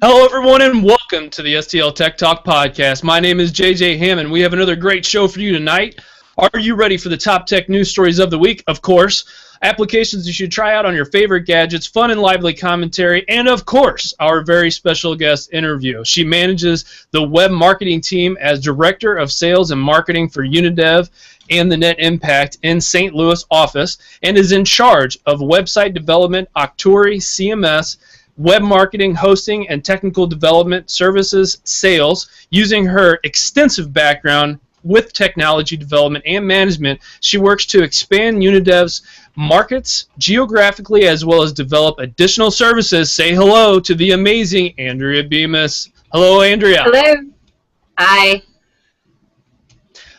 Hello, everyone, and welcome to the STLTechTalk podcast. My name is JJ Hammond. We have another great show for you tonight. Are you ready for the top tech news stories of the week? Of course. Applications you should try out on your favorite gadgets, fun and lively commentary, and of course, our very special guest interview. She manages the web marketing team as Director of Sales and Marketing for Unidev and the Net Impact in St. Louis office, and is in charge of website development, Octori, CMS, web marketing, hosting, and technical development services sales. Using her extensive background with technology development and management, she works to expand Unidev's markets geographically as well as develop additional services. Say hello to the amazing Andrea Bemis. Hello, Andrea. Hello. Hi.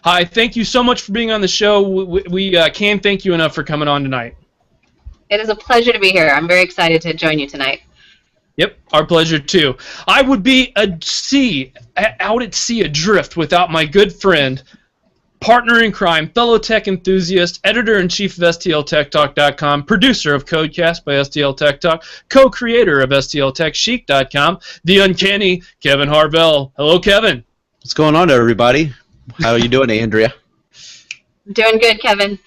Hi, thank you so much for being on the show. We can't thank you enough for coming on tonight. It is a pleasure to be here. I'm very excited to join you tonight. Yep, our pleasure too. I would be out at sea adrift without my good friend, partner in crime, fellow tech enthusiast, editor-in-chief of STLTechTalk.com, producer of Codecast by STLTechTalk, co-creator of STLTechChic.com, the uncanny Kevin Harvell. Hello, Kevin. What's going on, everybody? How are you doing, Andrea? Doing good, Kevin.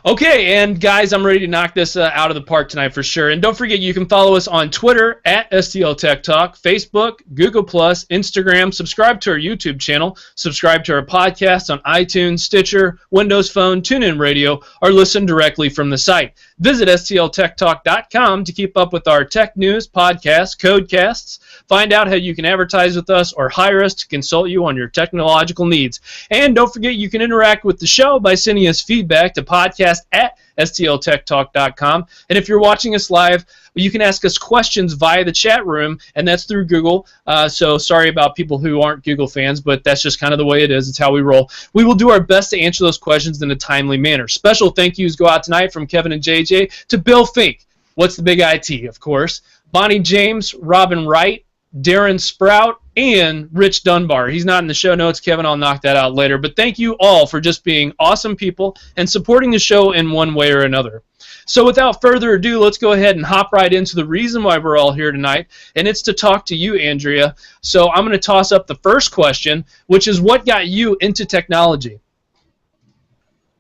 Okay, and guys, I'm ready to knock this out of the park tonight for sure. And don't forget, you can follow us on Twitter at STLTechTalk, Facebook, Google+, Instagram. Subscribe to our YouTube channel. Subscribe to our podcast on iTunes, Stitcher, Windows Phone, TuneIn Radio, or listen directly from the site. Visit STLTechTalk.com to keep up with our tech news, podcasts, codecasts. Find out how you can advertise with us or hire us to consult you on your technological needs. And don't forget, you can interact with the show by sending us feedback to podcast@STLTechTalk.com. And if you're watching us live, you can ask us questions via the chat room, and that's through Google. So sorry about people who aren't Google fans, but that's just kind of the way it is. It's how we roll. We will do our best to answer those questions in a timely manner. Special thank yous go out tonight from Kevin and JJ to Bill Fink, What's the Big IT, of course, Bonnie James, Robin Wright, Darren Sprout, and Rich Dunbar. He's not in the show notes, Kevin. I'll knock that out later. But thank you all for just being awesome people and supporting the show in one way or another. So without further ado, let's go ahead and hop right into the reason why we're all here tonight, and it's to talk to you, Andrea. So I'm going to toss up the first question, which is, what got you into technology?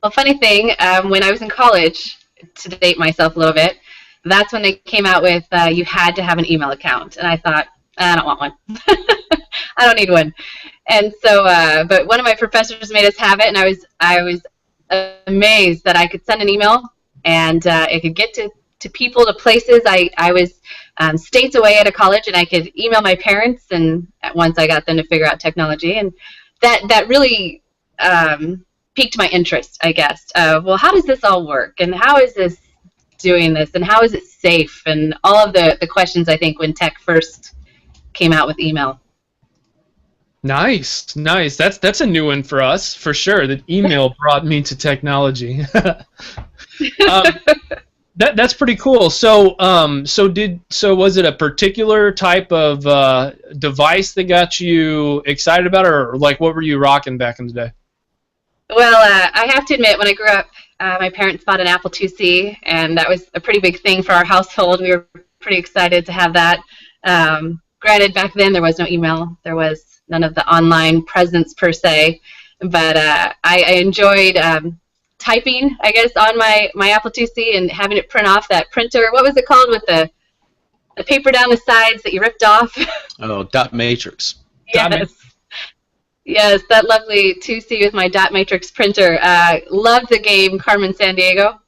Well, funny thing, when I was in college, to date myself a little bit, that's when they came out with you had to have an email account. And I thought, I don't want one. I don't need one. And so, but one of my professors made us have it, and I was amazed that I could send an email and it could get to people, to places. I was states away at a college, and I could email my parents, and once I got them to figure out technology, and that really piqued my interest, I guess. Well, how does this all work, and how is this doing this, and how is it safe, and all of the questions, I think, when tech first came out with email. Nice, nice. That's a new one for us, for sure. That email brought me to technology. That's pretty cool. So was it a particular type of device that got you excited about it, or like what were you rocking back in the day? Well, I have to admit, when I grew up, my parents bought an Apple IIc, and that was a pretty big thing for our household. We were pretty excited to have that. Granted, back then there was no email. There was none of the online presence per se, but I enjoyed typing, I guess, on my Apple IIc and having it print off that printer. What was it called with the paper down the sides that you ripped off? Oh, dot matrix. Yes. Yes, that lovely IIc with my dot matrix printer. Loved the game Carmen Sandiego.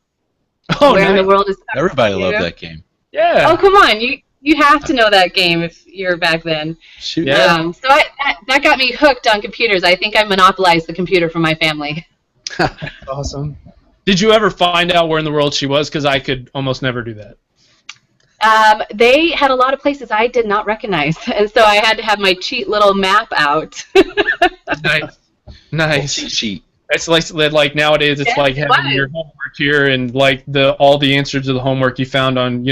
Oh, Where nice. in the world is Carmen Everybody Sandiego? loved that game. Yeah. Oh, come on. You have to know that game if you're back then. Shoot. Yeah. So that got me hooked on computers. I think I monopolized the computer from my family. Awesome. Did you ever find out where in the world she was? Because I could almost never do that. They had a lot of places I did not recognize, and so I had to have my cheat little map out. Nice. Nice. Cheat sheet. It's like nowadays it's Yeah, like it having was. your homework here and like all the answers to the homework you found on,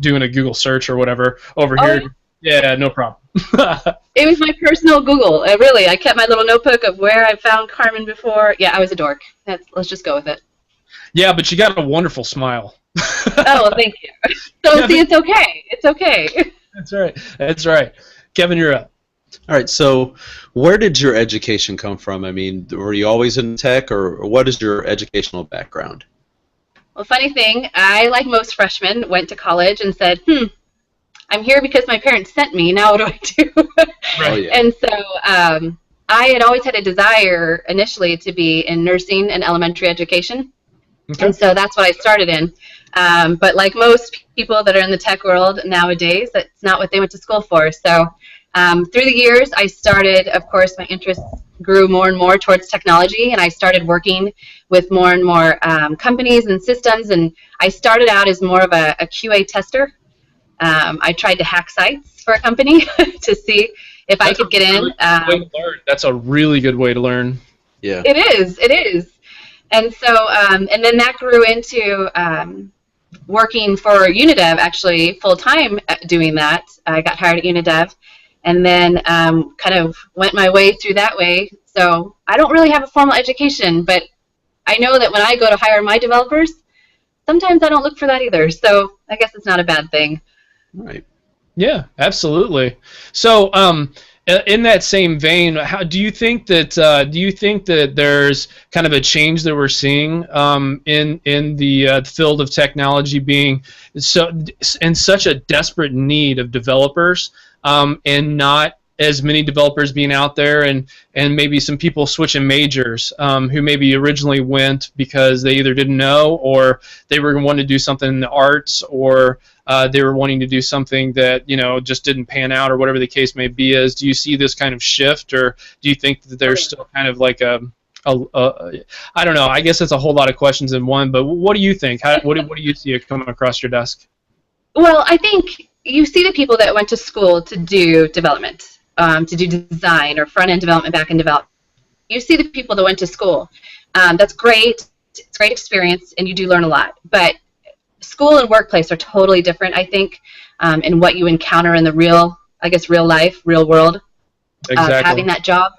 doing a Google search or whatever over here. Yeah, no problem. It was my personal Google. Really, I kept my little notebook of where I found Carmen before. Yeah, I was a dork. Let's just go with it. Yeah, but you got a wonderful smile. Oh, well, thank you. So Kevin, see, it's okay. It's okay. that's right. That's right. Kevin, you're up. All right, so where did your education come from? I mean, were you always in tech, or what is your educational background? Well, funny thing, I, like most freshmen, went to college and said, I'm here because my parents sent me. Now what do I do? Oh, yeah. And so I had always had a desire initially to be in nursing and elementary education. Okay. And so that's what I started in. But like most people that are in the tech world nowadays, that's not what they went to school for. So through the years, I started, of course, my interest grew more and more towards technology, and I started working with more and more companies and systems. And I started out as more of a QA tester. I tried to hack sites for a company to see if I could get in. Way to learn. That's a really good way to learn. Yeah. It is. It is. And so, and then that grew into working for Unidev, actually, full-time doing that. I got hired at Unidev, and then kind of went my way through that way. So I don't really have a formal education, but I know that when I go to hire my developers, sometimes I don't look for that either. So I guess it's not a bad thing. Right. Yeah, absolutely. So, in that same vein, how do you think that there's kind of a change that we're seeing in the field of technology being so in such a desperate need of developers, and not as many developers being out there, and maybe some people switching majors who maybe originally went because they either didn't know, or they were wanting to do something in the arts, or they were wanting to do something that just didn't pan out, or whatever the case may be. Do you see this kind of shift, or do you think that there's still kind of like I don't know. I guess that's a whole lot of questions in one. But what do you think? What do you see coming across your desk? Well, I think you see the people that went to school to do development, to do design or front-end development, back-end development. You see the people that went to school. That's great. It's a great experience, and you do learn a lot. But school and workplace are totally different, I think, in what you encounter in the real life, real world of having that job.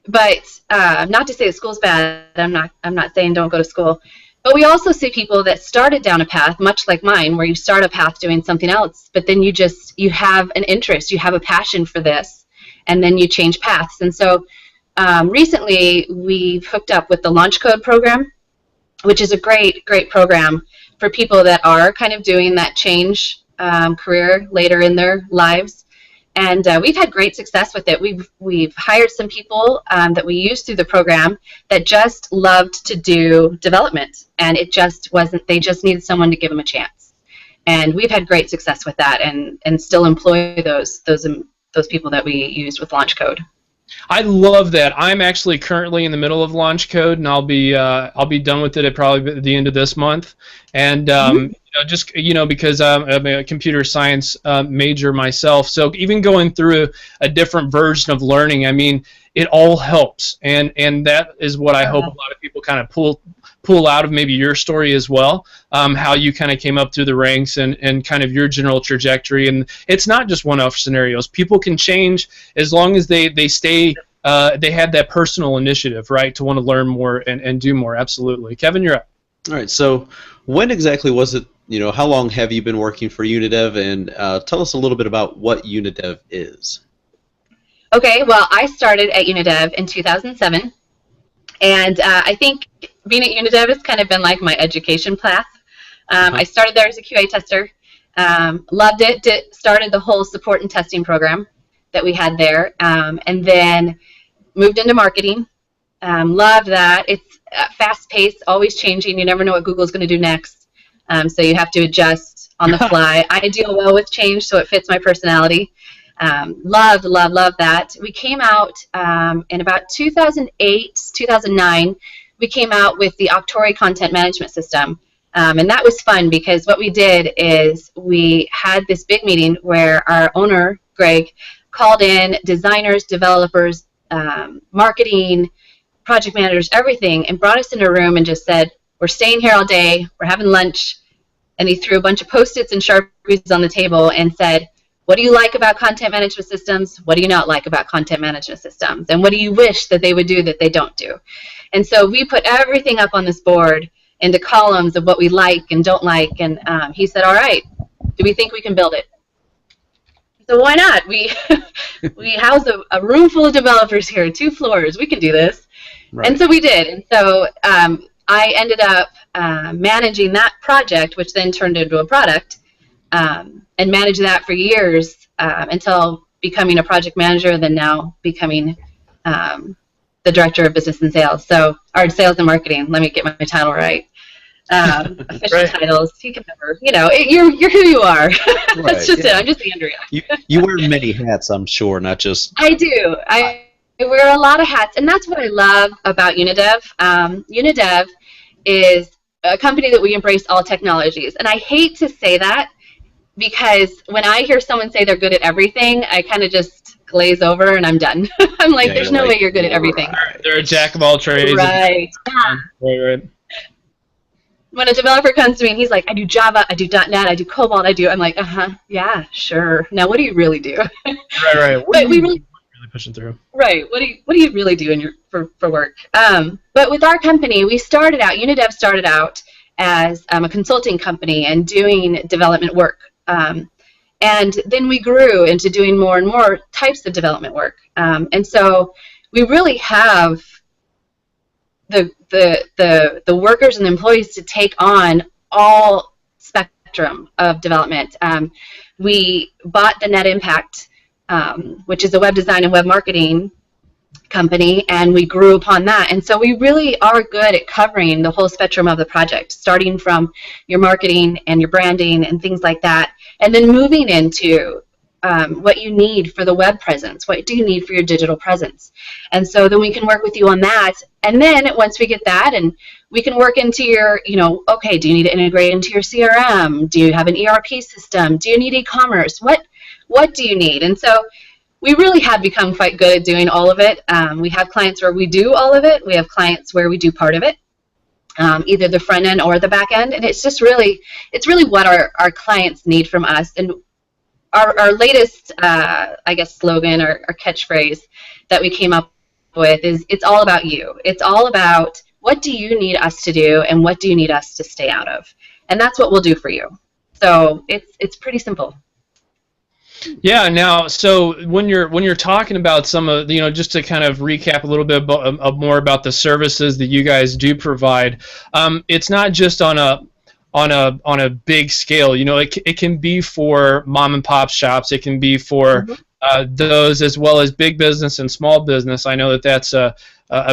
But not to say that school's bad. I'm not saying don't go to school. But we also see people that started down a path, much like mine, where you start a path doing something else, but then you have an interest, you have a passion for this, and then you change paths. And so recently we've hooked up with the Launch Code program, which is a great program for people that are kind of doing that change career later in their lives. And we've had great success with it. We've hired some people that we used through the program that just loved to do development, and it just wasn't. They just needed someone to give them a chance, and we've had great success with that, and still employ those people that we used with Launch Code. I love that. I'm actually currently in the middle of Launch Code, and I'll be done with it at probably the end of this month. And because I'm a computer science major myself, so even going through a different version of learning, I mean, it all helps, and that is what I hope a lot of people kind of pull out of maybe your story as well, how you kind of came up through the ranks and kind of your general trajectory. And it's not just one-off scenarios. People can change as long as they stay, they have that personal initiative, right, to want to learn more and do more. Absolutely. Kevin, you're up. All right, so when exactly was it, how long have you been working for Unidev, and tell us a little bit about what Unidev is. Okay, well, I started at Unidev in 2007, and I think being at Unidev has kind of been like my education path. I started there as a QA tester, loved it, started the whole support and testing program that we had there, and then moved into marketing. Loved that. It's fast-paced, always changing. You never know what Google's going to do next, so you have to adjust on the fly. I deal well with change, so it fits my personality. Loved that. We came out in about 2008, 2009. We came out with the Octori content management system, and that was fun because what we did is we had this big meeting where our owner, Greg, called in designers, developers, marketing, project managers, everything, and brought us in a room and just said, we're staying here all day, we're having lunch, and he threw a bunch of Post-its and Sharpies on the table and said, what do you like about content management systems? What do you not like about content management systems? And what do you wish that they would do that they don't do? And so we put everything up on this board, into columns of what we like and don't like. And he said, all right, do we think we can build it? So why not? We house a room full of developers here, 2 floors. We can do this. Right. And so we did. And so I ended up managing that project, which then turned into a product, and managed that for years until becoming a project manager, then now becoming the director of business and sales. So, or sales and marketing. Let me get my title right. Official right. Titles. You can never, you're who you are. That's just it. I'm just Andrea. You wear many hats, I'm sure, not just. I do. I wear a lot of hats, and that's what I love about Unidev. Unidev is a company that we embrace all technologies, and I hate to say that because when I hear someone say they're good at everything, I kind of just glaze over and I'm done. I'm like, there's no way you're good at everything. They're a jack of all trades. Right. Right. When a developer comes to me and he's like, I do Java, I do .NET, I do Cobalt, I'm like, yeah, sure. Now what do you really do? Right. But we really pushing through. Right. What do you really do in your for work? But with our company, Unidev started out as a consulting company and doing development work. And then we grew into doing more and more types of development work. And so we really have the workers and the employees to take on all spectrum of development. We bought the Net Impact, which is a web design and web marketing company, and we grew upon that. And so we really are good at covering the whole spectrum of the project, starting from your marketing and your branding and things like that, and then moving into what you need for the web presence. What do you need for your digital presence? And so then we can work with you on that. And then once we get that, and we can work into your, okay, do you need to integrate into your CRM? Do you have an ERP system? Do you need e-commerce? What do you need? And so we really have become quite good at doing all of it. We have clients where we do all of it. We have clients where we do part of it, either the front end or the back end. And it's just really, what our clients need from us. And our latest, slogan or catchphrase that we came up with is, it's all about you. It's all about what do you need us to do and what do you need us to stay out of. And that's what we'll do for you. So it's pretty simple. Yeah. Now, so when you're talking about some of just to kind of recap a little bit more about the services that you guys do provide, it's not just on a big scale. It can be for mom and pop shops. It can be for those as well as big business and small business. I know that's a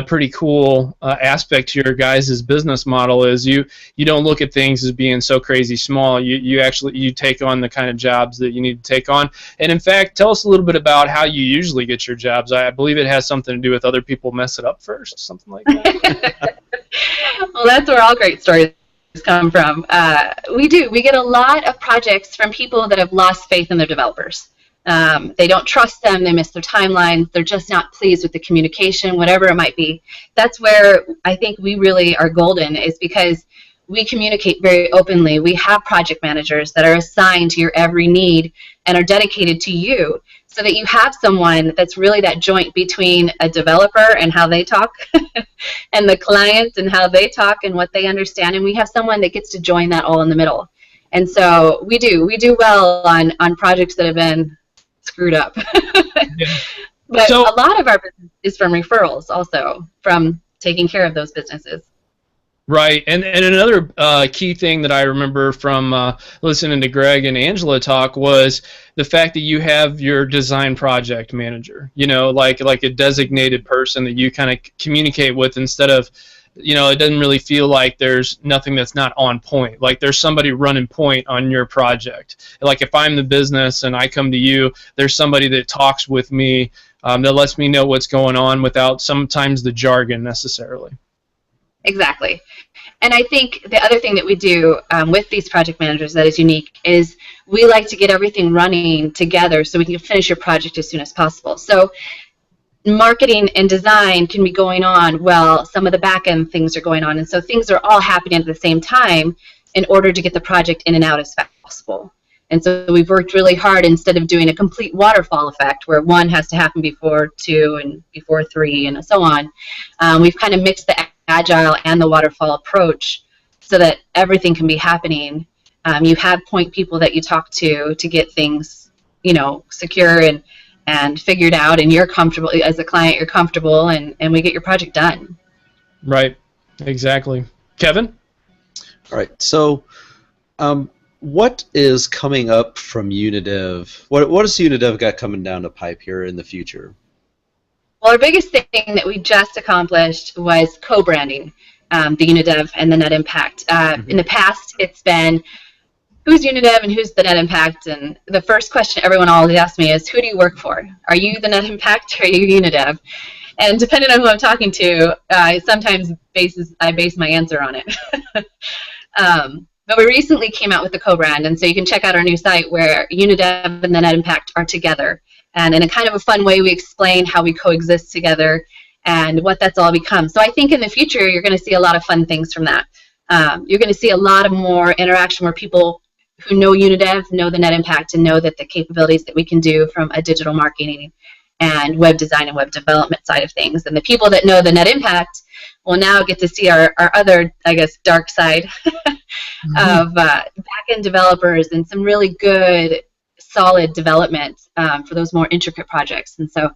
pretty cool aspect to your guys' business model. Is you don't look at things as being so crazy small. You actually take on the kind of jobs that you need to take on. And in fact, tell us a little bit about how you usually get your jobs. I believe it has something to do with other people mess it up first, something like that. Well, that's where all great stories come from. We get a lot of projects from people that have lost faith in their developers. They don't trust them, they miss their timelines, they're just not pleased with the communication, whatever it might be. That's where I think we really are golden, is because we communicate very openly. We have project managers that are assigned to your every need and are dedicated to you, so that you have someone that's really that joint between a developer and how they talk and the client and how they talk and what they understand, and we have someone that gets to join that all in the middle. And so we do well on projects that have been screwed up. Yeah. But so, a lot of our business is from referrals, also from taking care of those businesses. Right, and another key thing that I remember from listening to Greg and Angela talk was the fact that you have your design project manager, like a designated person that you kind of communicate with, instead of, it doesn't really feel like there's nothing that's not on point. Like there's somebody running point on your project. Like if I'm the business and I come to you, there's somebody that talks with me that lets me know what's going on without sometimes the jargon necessarily. Exactly. And I think the other thing that we do with these project managers that is unique is we like to get everything running together so we can finish your project as soon as possible. So marketing and design can be going on while some of the back-end things are going on. And so things are all happening at the same time in order to get the project in and out as fast as possible. And so we've worked really hard, instead of doing a complete waterfall effect where one has to happen before two and before three and so on, we've kind of mixed the agile and the waterfall approach so that everything can be happening. You have point people that you talk to get things, you know, secure and figured out, and you're comfortable as a client. You're comfortable, and we get your project done. Right. Exactly. Kevin? All right. So, what is coming up from Unidev? What has Unidev got coming down the pipe here in the future? Well, our biggest thing that we just accomplished was co-branding the Unidev and the Net Impact. In the past, it's been who's Unidev and who's the Net Impact, and the first question everyone always asks me is, who do you work for? Are you the Net Impact or are you Unidev? And depending on who I'm talking to, sometimes I base my answer on it. But we recently came out with the co-brand, and so you can check out our new site where Unidev and the Net Impact are together. And in a kind of a fun way, we explain how we coexist together and what that's all become. So I think in the future, you're going to see a lot of fun things from that. You're going to see a lot of more interaction where people who know Unidev know the Net Impact and know that the capabilities that we can do from a digital marketing and web design and web development side of things. And the people that know the Net Impact will now get to see our other, I guess, dark side of back-end developers and some really good, solid development for those more intricate projects. And so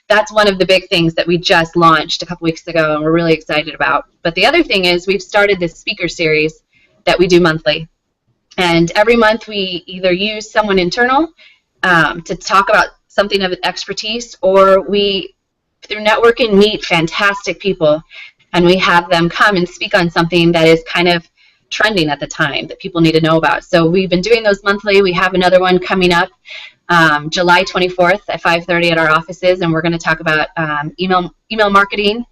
that's one of the big things that we just launched a couple weeks ago and we're really excited about. But the other thing is we've started this speaker series that we do monthly. And every month we either use someone internal to talk about something of expertise, or we, through networking, meet fantastic people and we have them come and speak on something that is kind of trending at the time that people need to know about. So we've been doing those monthly. We have another one coming up July 24th at 5:30 at our offices, and we're going to talk about email marketing.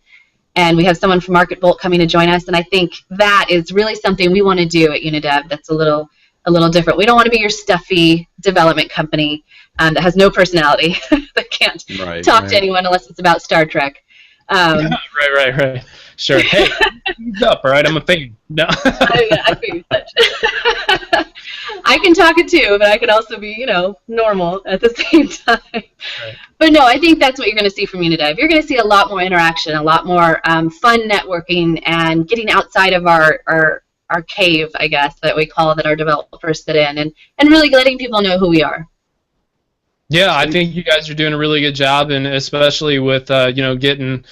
And we have someone from MarketVolt coming to join us, and I think that is really something we want to do at Unidev that's a little different. We don't want to be your stuffy development company that has no personality, that can't talk to anyone unless it's about Star Trek. Right. Sure. Hey, he's up, all right? I'm a fan. No. I feel such. I can talk it too, but I can also be, you know, normal at the same time. Right. But no, I think that's what you're going to see from Unidev. You're going to see a lot more interaction, a lot more fun networking, and getting outside of our cave, I guess, that we call that our developers sit in, and really letting people know who we are. Yeah, I think you guys are doing a really good job, and especially with you know, getting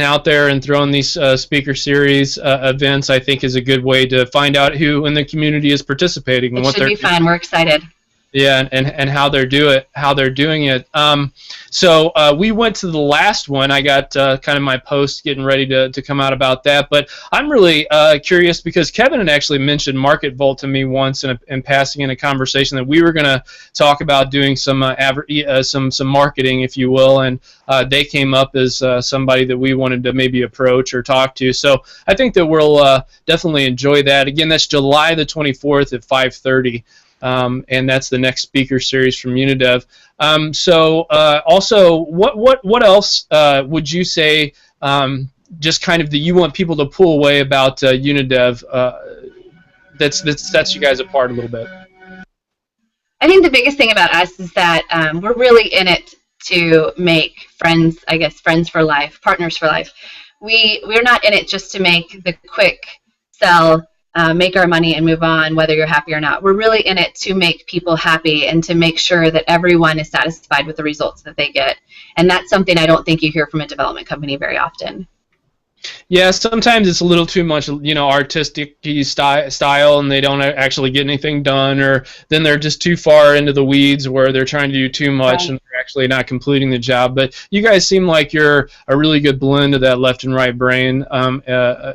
out there and throwing these speaker series events, I think is a good way to find out who in the community is participating. It should be fun. We're excited. Yeah, and how they're doing it. So we went to the last one. I got kind of my post getting ready to come out about that. But I'm really curious because Kevin had actually mentioned MarketVolt to me once in passing in a conversation that we were going to talk about doing some marketing, if you will, and they came up as somebody that we wanted to maybe approach or talk to. So I think that we'll definitely enjoy that. Again, that's July the 24th at 5:30. And that's the next speaker series from Unidev. Also, what else would you say, just kind of that you want people to pull away about Unidev that sets you guys apart a little bit? I think the biggest thing about us is that we're really in it to make friends, I guess, friends for life, partners for life. We're not in it just to make the quick sell, make our money and move on, whether you're happy or not. We're really in it to make people happy and to make sure that everyone is satisfied with the results that they get. And that's something I don't think you hear from a development company very often. Yeah, sometimes it's a little too much, you know, artistic style, and they don't actually get anything done, or then they're just too far into the weeds where they're trying to do too much and they're actually not completing the job. But you guys seem like you're a really good blend of that left and right brain,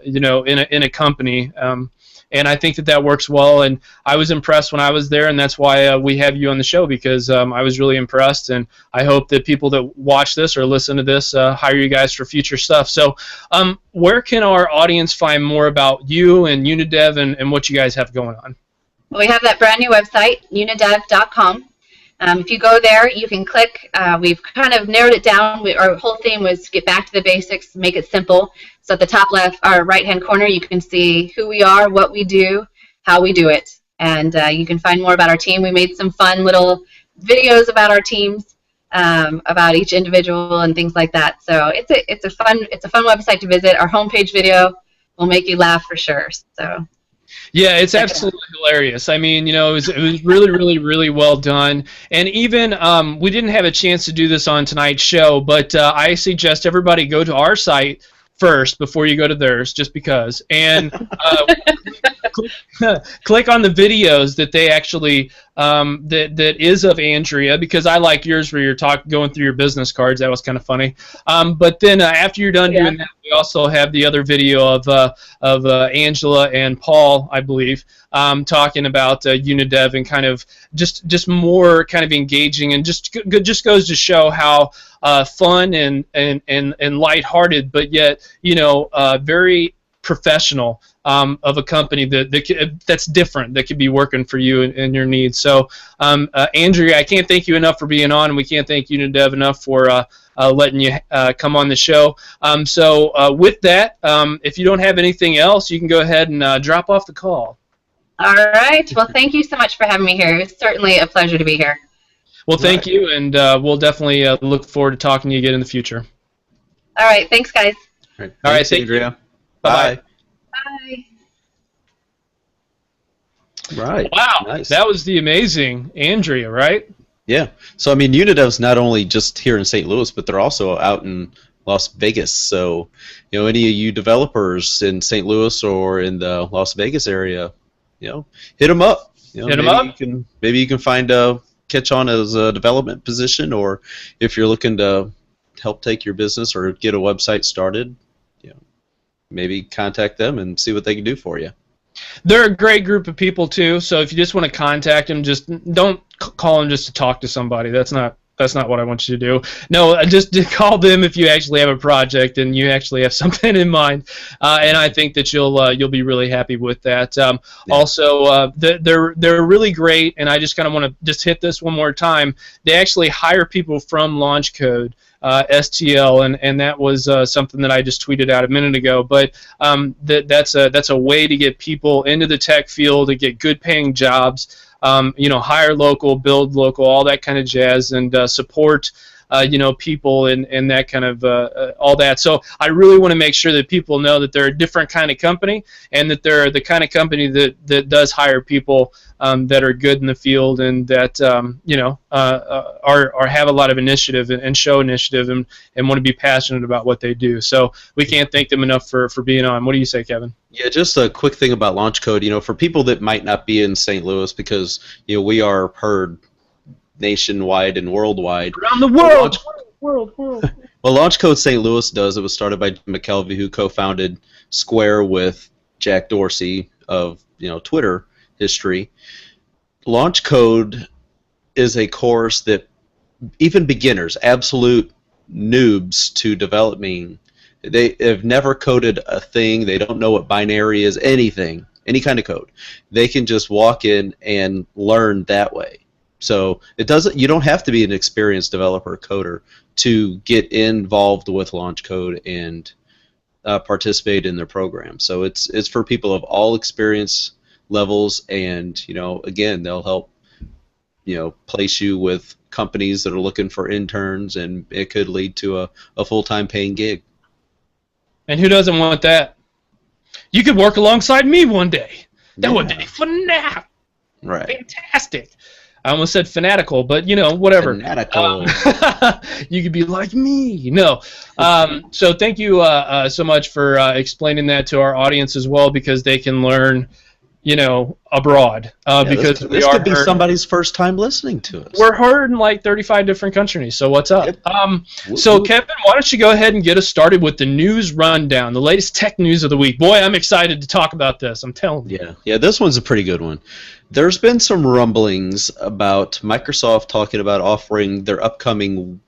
you know, in a company. And I think that works well, and I was impressed when I was there, and that's why we have you on the show, because I was really impressed, and I hope that people that watch this or listen to this hire you guys for future stuff. So where can our audience find more about you and Unidev and what you guys have going on? Well, we have that brand new website, unidev.com. If you go there, you can click. We've kind of narrowed it down. Our whole theme was get back to the basics, make it simple. So at the top left, our right-hand corner, you can see who we are, what we do, how we do it. And you can find more about our team. We made some fun little videos about our teams, about each individual and things like that. So it's a fun website to visit. Our homepage video will make you laugh for sure. So Yeah, it's absolutely hilarious. I mean, it was really, really, really well done. And even we didn't have a chance to do this on tonight's show, but I suggest everybody go to our site first before you go to theirs, just because. And click on the videos that they actually that is of Andrea, because I like yours where you're going through your business cards. That was kind of funny. But then after you're done doing that, we also have the other video of Angela and Paul, I believe, talking about Unidev and kind of just more kind of engaging, and just goes to show how fun and lighthearted, but yet very professional of a company that's different, that could be working for you and your needs. So, Andrea, I can't thank you enough for being on, and we can't thank Unidev enough for letting you come on the show. So with that, if you don't have anything else, you can go ahead and drop off the call. All right. Well, thank you so much for having me here. It's certainly a pleasure to be here. Well, thank you, and we'll definitely look forward to talking to you again in the future. All right. Thanks, guys. All right. All right, Thanks, Andrea. Bye. Bye. Right. Wow, nice. That was the amazing Andrea, right? Yeah. So, I mean, Unidev's not only just here in St. Louis, but they're also out in Las Vegas. So, any of you developers in St. Louis or in the Las Vegas area, hit them up. Hit them up. Maybe you can find catch on as a development position, or if you're looking to help take your business or get a website started, maybe contact them and see what they can do for you. They're a great group of people too. So if you just want to contact them, just don't call them just to talk to somebody. That's not what I want you to do. No, just to call them if you actually have a project and you actually have something in mind. And I think that you'll be really happy with that. Also, they're really great. And I just kind of want to just hit this one more time. They actually hire people from Launch Code. STL, and that was something that I just tweeted out a minute ago. But that's a way to get people into the tech field, to get good paying jobs. Hire local, build local, all that kind of jazz, and support people and that kind of all that. So I really want to make sure that people know that they're a different kind of company, and that they're the kind of company that does hire people that are good in the field, and that have a lot of initiative and show initiative, and want to be passionate about what they do. So we can't thank them enough for being on. What do you say, Kevin? Yeah, just a quick thing about Launch Code. For people that might not be in St. Louis, because we are heard nationwide and worldwide. Around the world! World. Well, Launch Code St. Louis does. It was started by Jim McKelvey, who co-founded Square with Jack Dorsey of Twitter history. Launch Code is a course that even beginners, absolute noobs to developing, they have never coded a thing. They don't know what binary is, anything, any kind of code. They can just walk in and learn that way. So you don't have to be an experienced developer coder to get involved with Launch Code and participate in their program. So it's for people of all experience levels, and again, they'll help place you with companies that are looking for interns, and it could lead to a full-time paying gig. And who doesn't want that? You could work alongside me one day. That would be phenomenal. Right. Fantastic. I almost said fanatical, but whatever. Fanatical. You could be like me. No. So thank you so much for explaining that to our audience as well, because they can learn, abroad. Because this could be somebody's first time listening to us. We're heard in like 35 different countries. So what's up? Yep. So Kevin, why don't you go ahead and get us started with the news rundown, the latest tech news of the week. Boy, I'm excited to talk about this. I'm telling you. Yeah. This one's a pretty good one. There's been some rumblings about Microsoft talking about offering their upcoming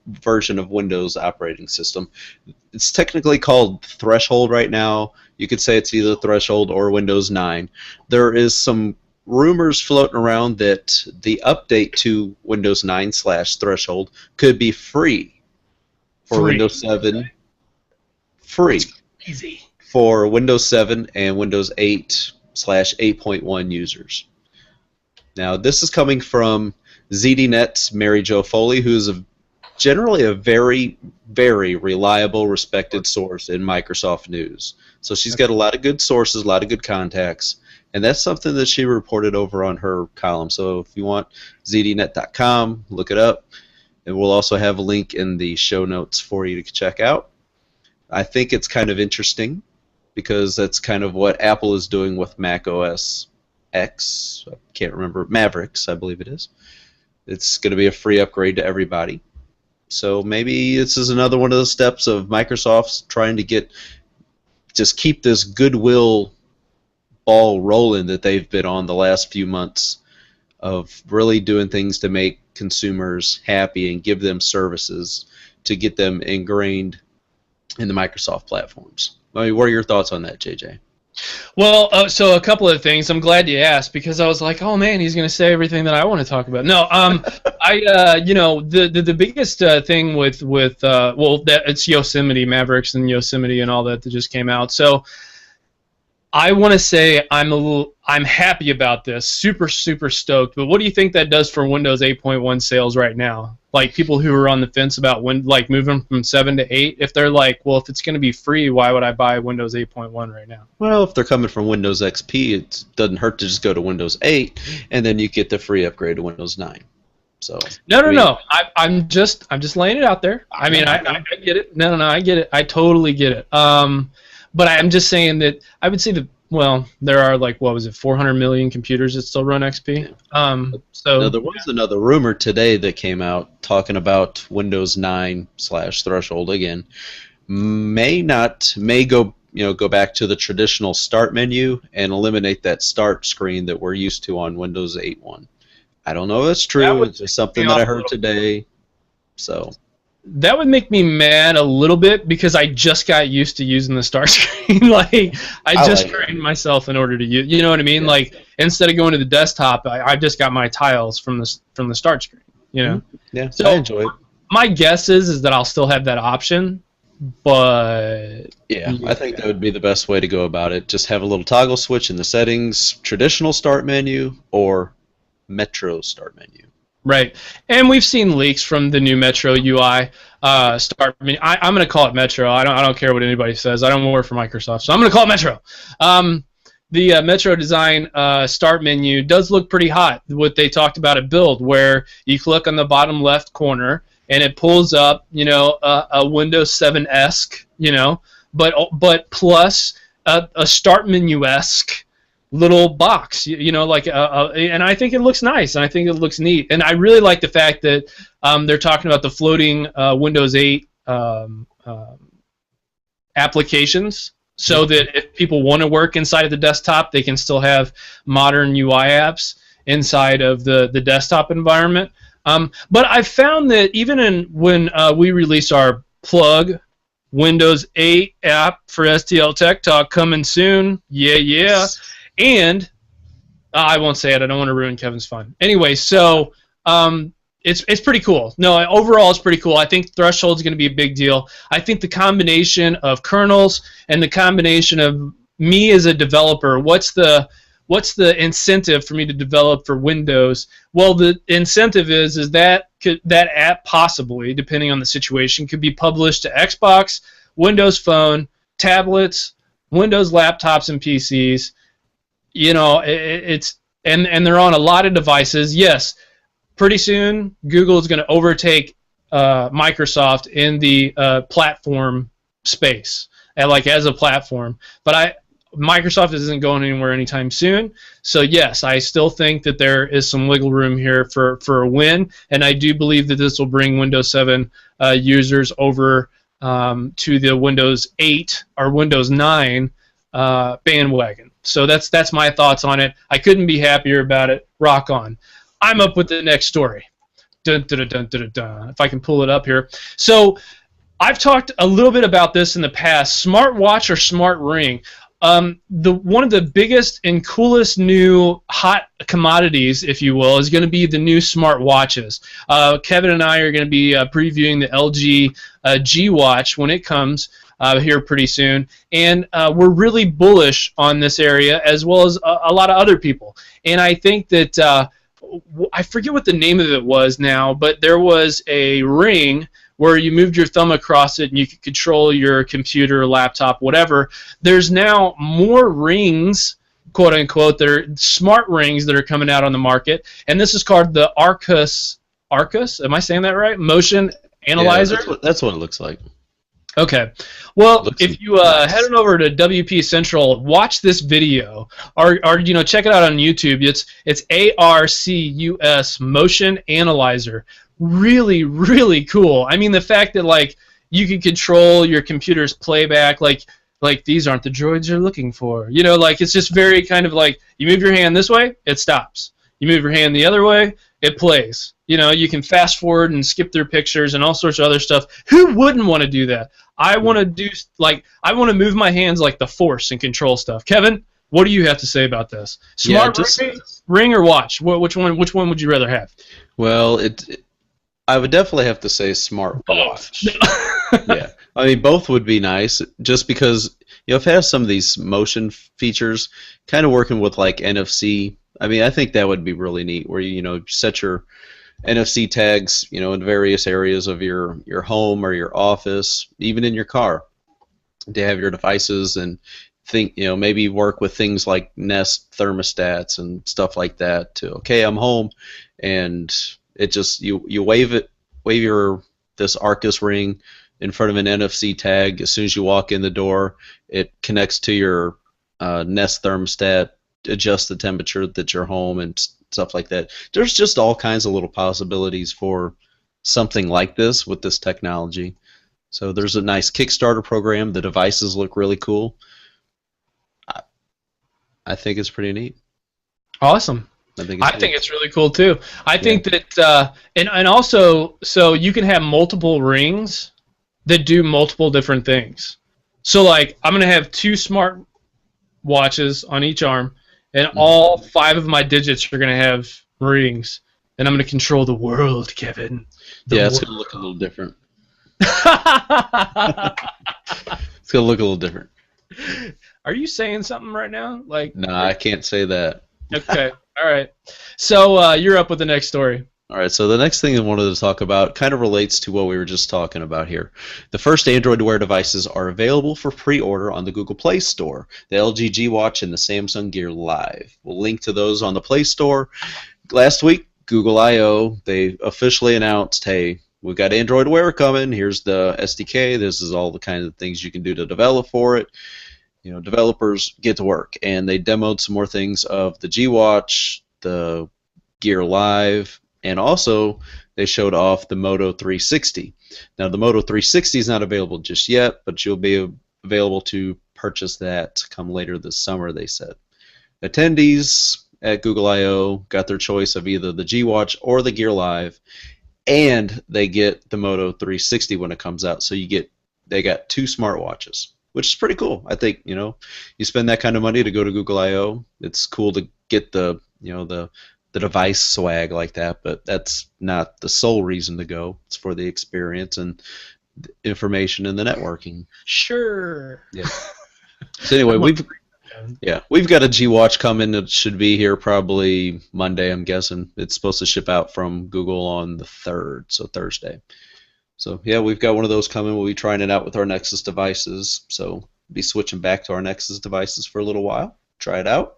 version of Windows operating system. It's technically called Threshold right now. You could say it's either Threshold or Windows 9. There is some rumors floating around that the update to Windows 9/Threshold could be free for Windows 7. Free. Easy. For Windows 7 and Windows 8/8.1 users. Now, this is coming from ZDNet's Mary Jo Foley, who's generally a very, very reliable, respected source in Microsoft news. So she's got a lot of good sources, a lot of good contacts, And that's something that she reported over on her column. So if you want, zdnet.com, look it up. And we'll also have a link in the show notes for you to check out. I think it's kind of interesting because that's kind of what Apple is doing with Mac OS X. I can't remember. Mavericks, I believe it is. It's going to be a free upgrade to everybody. So maybe this is another one of the steps of Microsoft's trying to just keep this goodwill ball rolling that they've been on the last few months of really doing things to make consumers happy and give them services to get them ingrained in the Microsoft platforms. I mean, what are your thoughts on that, JJ? Well, so a couple of things. I'm glad you asked because I was like, oh man, he's going to say everything that I want to talk about. No, the biggest thing with it's Yosemite Mavericks and Yosemite and all that just came out. So I want to say I'm happy about this, super stoked. But what do you think that does for Windows 8.1 sales right now? Like people who are on the fence about moving from 7 to 8, if they're like, well, if it's going to be free, why would I buy Windows 8.1 right now? Well, if they're coming from Windows XP, it doesn't hurt to just go to Windows 8, and then you get the free upgrade to Windows 9. So no. I'm just laying it out there. I mean, I get it. No, I get it. I totally get it. But I'm just saying that I would say that, well, there are like, what was it, 400 million computers that still run XP? So there was another rumor today that came out talking about Windows 9 / Threshold again. May go back to the traditional start menu and eliminate that start screen that we're used to on Windows 8.1. I don't know if that's true. It's just something that I heard today. So that would make me mad a little bit because I just got used to using the start screen. Like I just trained myself in order to use. You know what I mean? Yeah. Like instead of going to the desktop, I just got my tiles from the start screen. You know? Yeah. So I enjoy it. My guess is that I'll still have that option, but yeah, I think that would be the best way to go about it. Just have a little toggle switch in the settings, traditional start menu or Metro start menu. Right, and we've seen leaks from the new Metro UI start menu. I'm going to call it Metro. I don't care what anybody says. I don't work for Microsoft, so I'm going to call it Metro. The Metro design start menu does look pretty hot. What they talked about at Build, where you click on the bottom left corner and it pulls up, a Windows 7-esque, but plus a start menu-esque little box, and I think it looks nice, and I think it looks neat, and I really like the fact that they're talking about the floating Windows 8 applications, so that if people want to work inside of the desktop, they can still have modern UI apps inside of the desktop environment. But I found that even when we release our plug Windows 8 app for STLTechTalk coming soon, yeah. And I won't say it. I don't want to ruin Kevin's fun. Anyway, so it's pretty cool. No, overall it's pretty cool. I think Threshold's going to be a big deal. I think the combination of kernels and the combination of me as a developer, what's the incentive for me to develop for Windows? Well, the incentive is that that app possibly, depending on the situation, could be published to Xbox, Windows Phone, tablets, Windows laptops, and PCs. It's and they're on a lot of devices. Yes, pretty soon Google is going to overtake Microsoft in the platform space, as a platform. But Microsoft isn't going anywhere anytime soon. So yes, I still think that there is some wiggle room here for a win, and I do believe that this will bring Windows 7 users over to the Windows 8 or Windows 9 bandwagon. So that's my thoughts on it. I couldn't be happier about it. Rock on. I'm up with the next story. Dun, dun, dun, dun, dun, dun. If I can pull it up here. So I've talked a little bit about this in the past. Smartwatch or smart ring. One of the biggest and coolest new hot commodities, if you will, is going to be the new smart watches. Kevin and I are going to be previewing the LG G Watch when it comes here pretty soon, and we're really bullish on this area, as well as a lot of other people. And I think that I forget what the name of it was now, but there was a ring where you moved your thumb across it and you could control your computer, laptop, whatever. There's now more rings quote unquote. They're smart rings that are coming out on the market, and this is called the Arcus. Arcus? Am I saying that right? Motion Analyzer? Yeah, that's what it looks like. Okay. Well, if you head on over to WP Central, watch this video, or check it out on YouTube. It's ARCUS Motion Analyzer. Really, really cool. I mean, the fact that like you can control your computer's playback, like these aren't the droids you're looking for. Like it's just very kind of like you move your hand this way, it stops. You move your hand the other way, it plays. You can fast forward and skip through pictures and all sorts of other stuff. Who wouldn't want to do that? I want to move my hands like the Force and control stuff. Kevin, what do you have to say about this? Smart ring or watch? Which one would you rather have? Well, I would definitely have to say smart watch. Yeah, I mean both would be nice, just because if it has some of these motion features, kind of working with like NFC. I mean, I think that would be really neat, where you set your NFC tags, in various areas of your home or your office, even in your car, to have your devices and maybe work with things like Nest thermostats and stuff like that. I'm home, and it just you wave this Arcus ring in front of an NFC tag. As soon as you walk in the door, it connects to your Nest thermostat, adjusts the temperature that you're home and stuff like that. There's just all kinds of little possibilities for something like this with this technology. So there's a nice Kickstarter program. The devices look really cool. I think it's pretty neat. Awesome. I think it's really cool too. I think that and also, so you can have multiple rings that do multiple different things. So like I'm gonna have 2 smart watches on each arm, and all 5 of my digits are gonna have rings, and I'm gonna control the world, Kevin. It's gonna look a little different. It's gonna look a little different. Are you saying something right now? No, I can't say that. Okay. All right. So you're up with the next story. All right, so the next thing I wanted to talk about kind of relates to what we were just talking about here. The first Android Wear devices are available for pre-order on the Google Play Store. The LG G Watch and the Samsung Gear Live. We'll link to those on the Play Store. Last week, Google I/O, they officially announced, hey, we've got Android Wear coming. Here's the SDK. This is all the kinds of things you can do to develop for it. Developers get to work, and they demoed some more things of the G Watch, the Gear Live, and also they showed off the Moto 360. Now the Moto 360 is not available just yet, but you'll be available to purchase that come later this summer, they said. Attendees at Google I/O got their choice of either the G Watch or the Gear Live, and they get the Moto 360 when it comes out. So they got 2 smartwatches, which is pretty cool. I think you spend that kind of money to go to Google I/O. It's cool to get the device swag like that, but that's not the sole reason to go. It's for the experience and the information and the networking. Sure. Yeah. So anyway, we've got a G Watch coming. It should be here probably Monday, I'm guessing. It's supposed to ship out from Google on the 3rd, so Thursday. So yeah, we've got one of those coming. We'll be trying it out with our Nexus devices. So we'll be switching back to our Nexus devices for a little while. Try it out.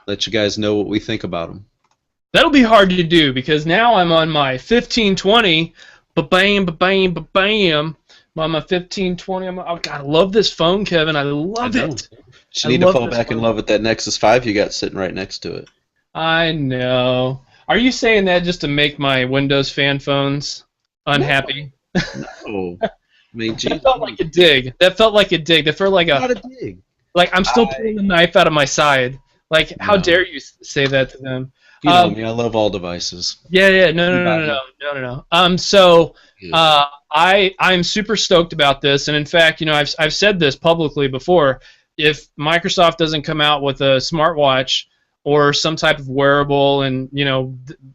Let you guys know what we think about them. That'll be hard to do because now I'm on my 1520. Ba-bam, ba-bam, ba-bam. I'm on my 1520. Oh, God, I love this phone, Kevin. I love it. You need to fall back in love with that Nexus 5 you got sitting right next to it. I know. Are you saying that just to make my Windows fan phones unhappy? No. I mean, that felt like a dig. That felt like a dig. That felt like not a dig. Like I'm still pulling the knife out of my side. Like, how dare you say that to them? You know me. I love all devices. Yeah. No. So I'm super stoked about this, and in fact, I've said this publicly before. If Microsoft doesn't come out with a smartwatch or some type of wearable, and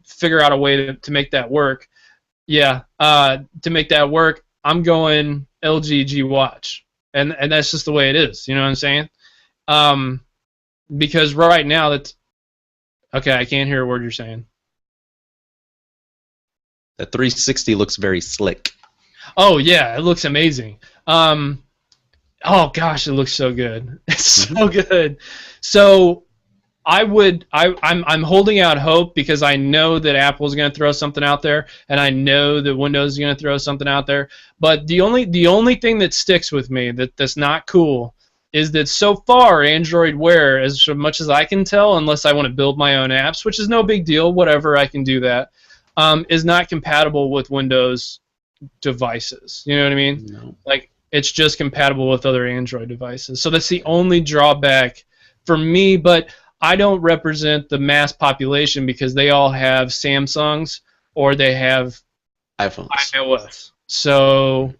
figure out a way to make that work, I'm going LG G Watch, and that's just the way it is. You know what I'm saying? Because right now that's okay. I can't hear a word you're saying. That 360 looks very slick. Oh yeah, it looks amazing. Oh gosh, it looks so good. It's so good. So I'm holding out hope because I know that Apple's going to throw something out there, and I know that Windows is going to throw something out there. But the only thing that sticks with me that's not cool is that so far Android Wear, as much as I can tell, unless I want to build my own apps, which is no big deal, whatever, I can do that, is not compatible with Windows devices. You know what I mean? No. Like, it's just compatible with other Android devices. So that's the only drawback for me, but I don't represent the mass population because they all have Samsungs or they have iPhones. iOS. So,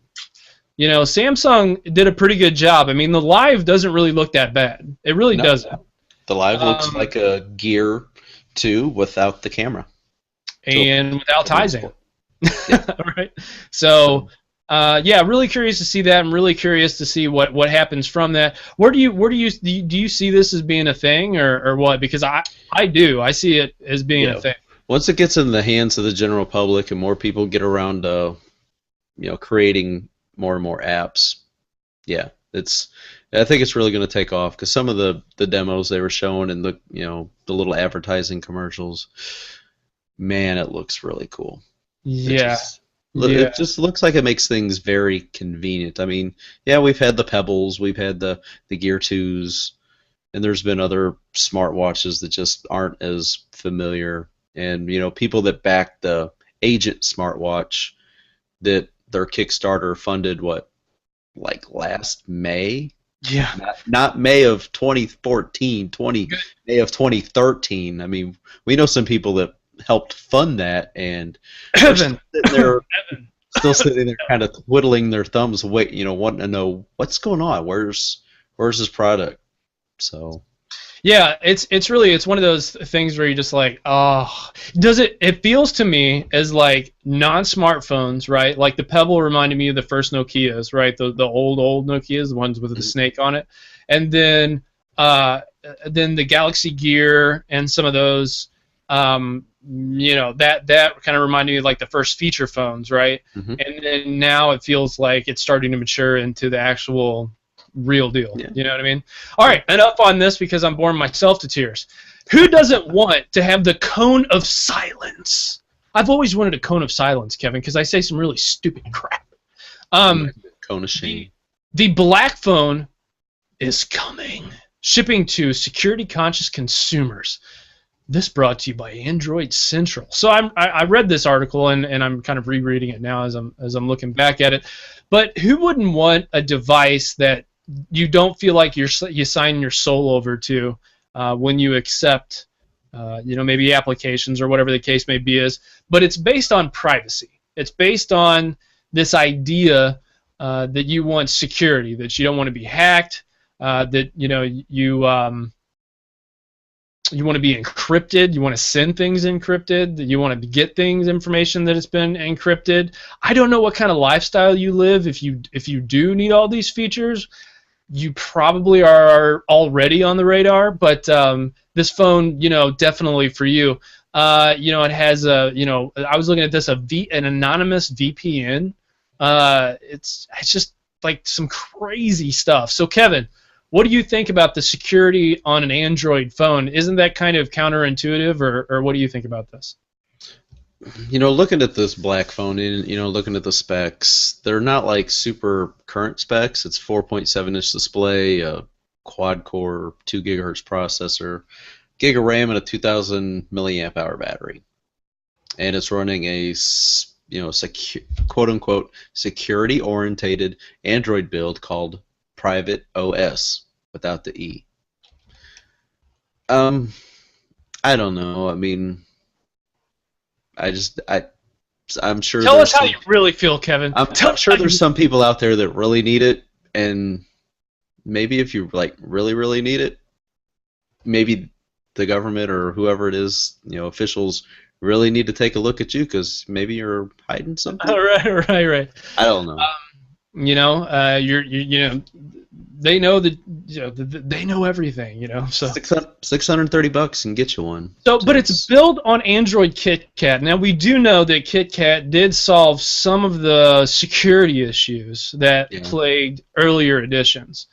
you know, Samsung did a pretty good job. I mean, the Live doesn't really look that bad. It really doesn't. The Live looks like a Gear 2 without the camera. And without Tizen. Right? So, yeah, really curious to see that. I'm really curious to see what happens from that. Do you see this as being a thing or what? Because I do. I see it as being a thing. Once it gets in the hands of the general public and more people get around, creating more and more apps, yeah, I think it's really going to take off because some of the demos they were showing and the little advertising commercials, man, it looks really cool. Yeah. It just looks like it makes things very convenient. I mean, yeah, we've had the Pebbles, we've had the Gear 2s, and there's been other smartwatches that just aren't as familiar. And, people that back the Agent smartwatch that their Kickstarter funded, last May? Yeah. Not May of 2014, May of 2013. I mean, we know some people that helped fund that, and they're still sitting there kind of twiddling their thumbs, wanting to know what's going on. Where's this product? So yeah, it's one of those things where you're just like, oh, it feels to me as like non-smartphones, right? Like the Pebble reminded me of the first Nokias, right? The old Nokias, the ones with the snake on it, and then the Galaxy Gear and some of those. That kind of reminded me of like the first feature phones, right? Mm-hmm. And then now it feels like it's starting to mature into the actual real deal. Yeah. You know what I mean? All right, enough on this because I'm boring myself to tears. Who doesn't want to have the cone of silence? I've always wanted a cone of silence, Kevin, because I say some really stupid crap. Cone of shame. The black phone is coming, shipping to security-conscious consumers. This brought to you by Android Central. So I read this article and I'm kind of rereading it now as I'm looking back at it. But who wouldn't want a device that you don't feel like you sign your soul over to when you accept, maybe applications or whatever the case may be but it's based on privacy. It's based on this idea that you want security, that you don't want to be hacked, that you want to be encrypted, you want to send things encrypted, you want to get information that it's been encrypted. I don't know what kind of lifestyle you live. If you do need all these features, you probably are already on the radar, but this phone, definitely for you. It has I was looking at this, an anonymous VPN. It's just like some crazy stuff. So Kevin, what do you think about the security on an Android phone? Isn't that kind of counterintuitive, or what do you think about this? Looking at this black phone and looking at the specs, they're not like super current specs. It's 4.7-inch display, a quad-core 2 gigahertz processor, gig of RAM, and a 2,000 milliamp hour battery. And it's running a quote-unquote security-orientated Android build called Private OS without the E. I don't know. I mean, I'm sure. Tell us how you really feel, Kevin. I'm sure there's some people out there that really need it, and maybe if you really, really need it, maybe the government or whoever it is, officials really need to take a look at you because maybe you're hiding something. Right. I don't know. They know that they know everything, So $630 and get you one. So, but it's built on Android KitKat. Now we do know that KitKat did solve some of the security issues that plagued earlier editions.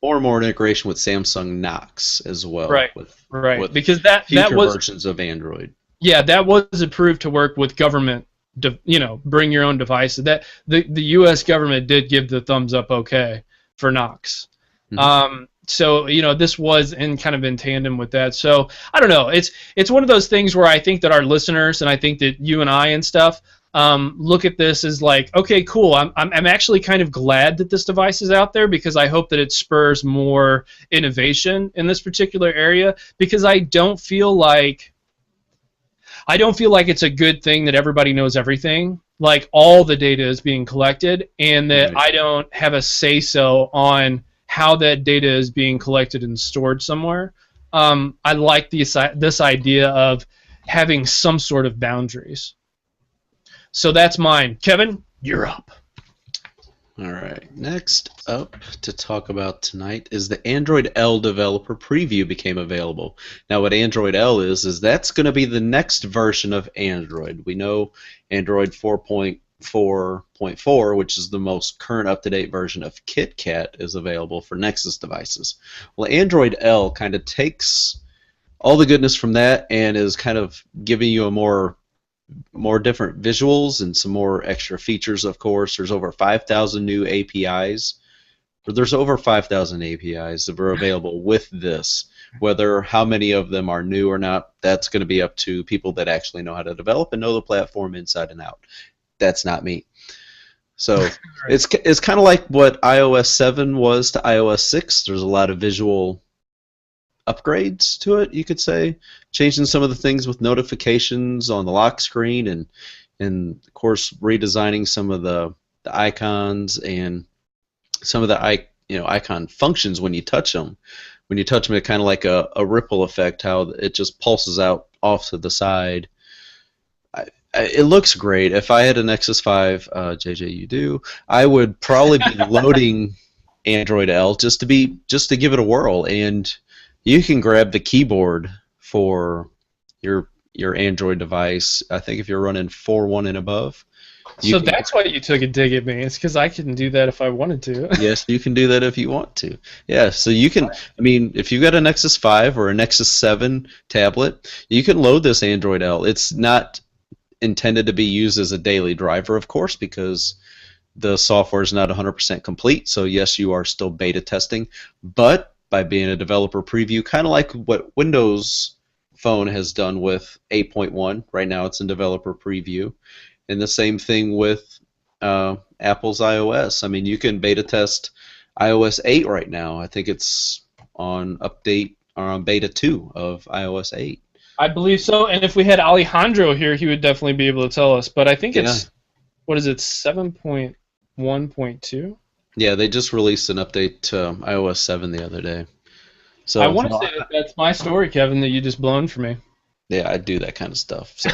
more and more integration with Samsung Knox as well. Right. With Because that was versions of Android. Yeah, that was approved to work with government. Bring your own devices. That the U.S. government did give the thumbs up okay for Knox. Mm-hmm. So this was in tandem with that. So I don't know. It's one of those things where I think that our listeners and I think that you and I and stuff look at this as like, okay, cool. I'm actually kind of glad that this device is out there because I hope that it spurs more innovation in this particular area because I don't feel like it's a good thing that everybody knows everything. Like all the data is being collected, and that Right. I don't have a say-so on how that data is being collected and stored somewhere. I like this idea of having some sort of boundaries. So that's mine. Kevin, you're up. All right. Next up to talk about tonight is the Android L developer preview became available. Now, what Android L is that's going to be the next version of Android. We know Android 4.4.4, which is the most current up-to-date version of KitKat, is available for Nexus devices. Well, Android L kind of takes all the goodness from that and is kind of giving you a more different visuals and some more extra features, of course. There's over 5,000 new APIs. There's over 5,000 APIs that are available with this. Whether how many of them are new or not, that's going to be up to people that actually know how to develop and know the platform inside and out. That's not me. So it's kind of like what iOS 7 was to iOS 6. There's a lot of visual upgrades to it, you could say, changing some of the things with notifications on the lock screen, and of course redesigning some of the icons and some of the icon functions when you touch them. When you touch them, it's kind of like a ripple effect, how it just pulses out off to the side. It looks great. If I had a Nexus 5, JJ, you do, I would probably be loading Android L just to give it a whirl. And you can grab the keyboard for your Android device. I think if you're running 4.1 and above. So that's why you took a dig at me. It's because I couldn't do that if I wanted to. Yes, you can do that if you want to. Yeah, so you can. I mean, if you've got a Nexus 5 or a Nexus 7 tablet, you can load this Android L. It's not intended to be used as a daily driver, of course, because the software is not 100% complete. So yes, you are still beta testing, but by being a developer preview, kind of like what Windows Phone has done with 8.1. Right now it's in developer preview. And the same thing with Apple's iOS. I mean, you can beta test iOS 8 right now. I think it's on beta 2 of iOS 8. I believe so, and if we had Alejandro here, he would definitely be able to tell us. But I think it's, what is it, 7.1.2? Yeah, they just released an update to iOS 7 the other day. So I want to say that's my story, Kevin, that you just blown for me. Yeah, I do that kind of stuff. So,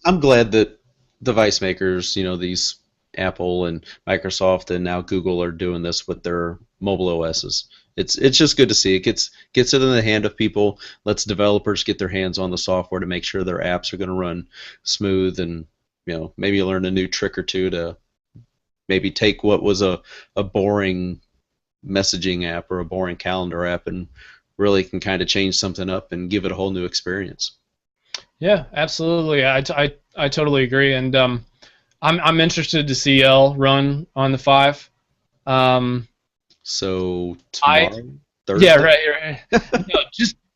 I'm glad that device makers, these Apple and Microsoft and now Google are doing this with their mobile OSs. It's just good to see. It gets it in the hand of people, lets developers get their hands on the software to make sure their apps are going to run smooth, and maybe learn a new trick or two to maybe take what was a boring messaging app or a boring calendar app and really can kind of change something up and give it a whole new experience. Yeah, absolutely. I totally agree, and I'm interested to see L run on the 5. So tomorrow, Thursday? Yeah, right. No,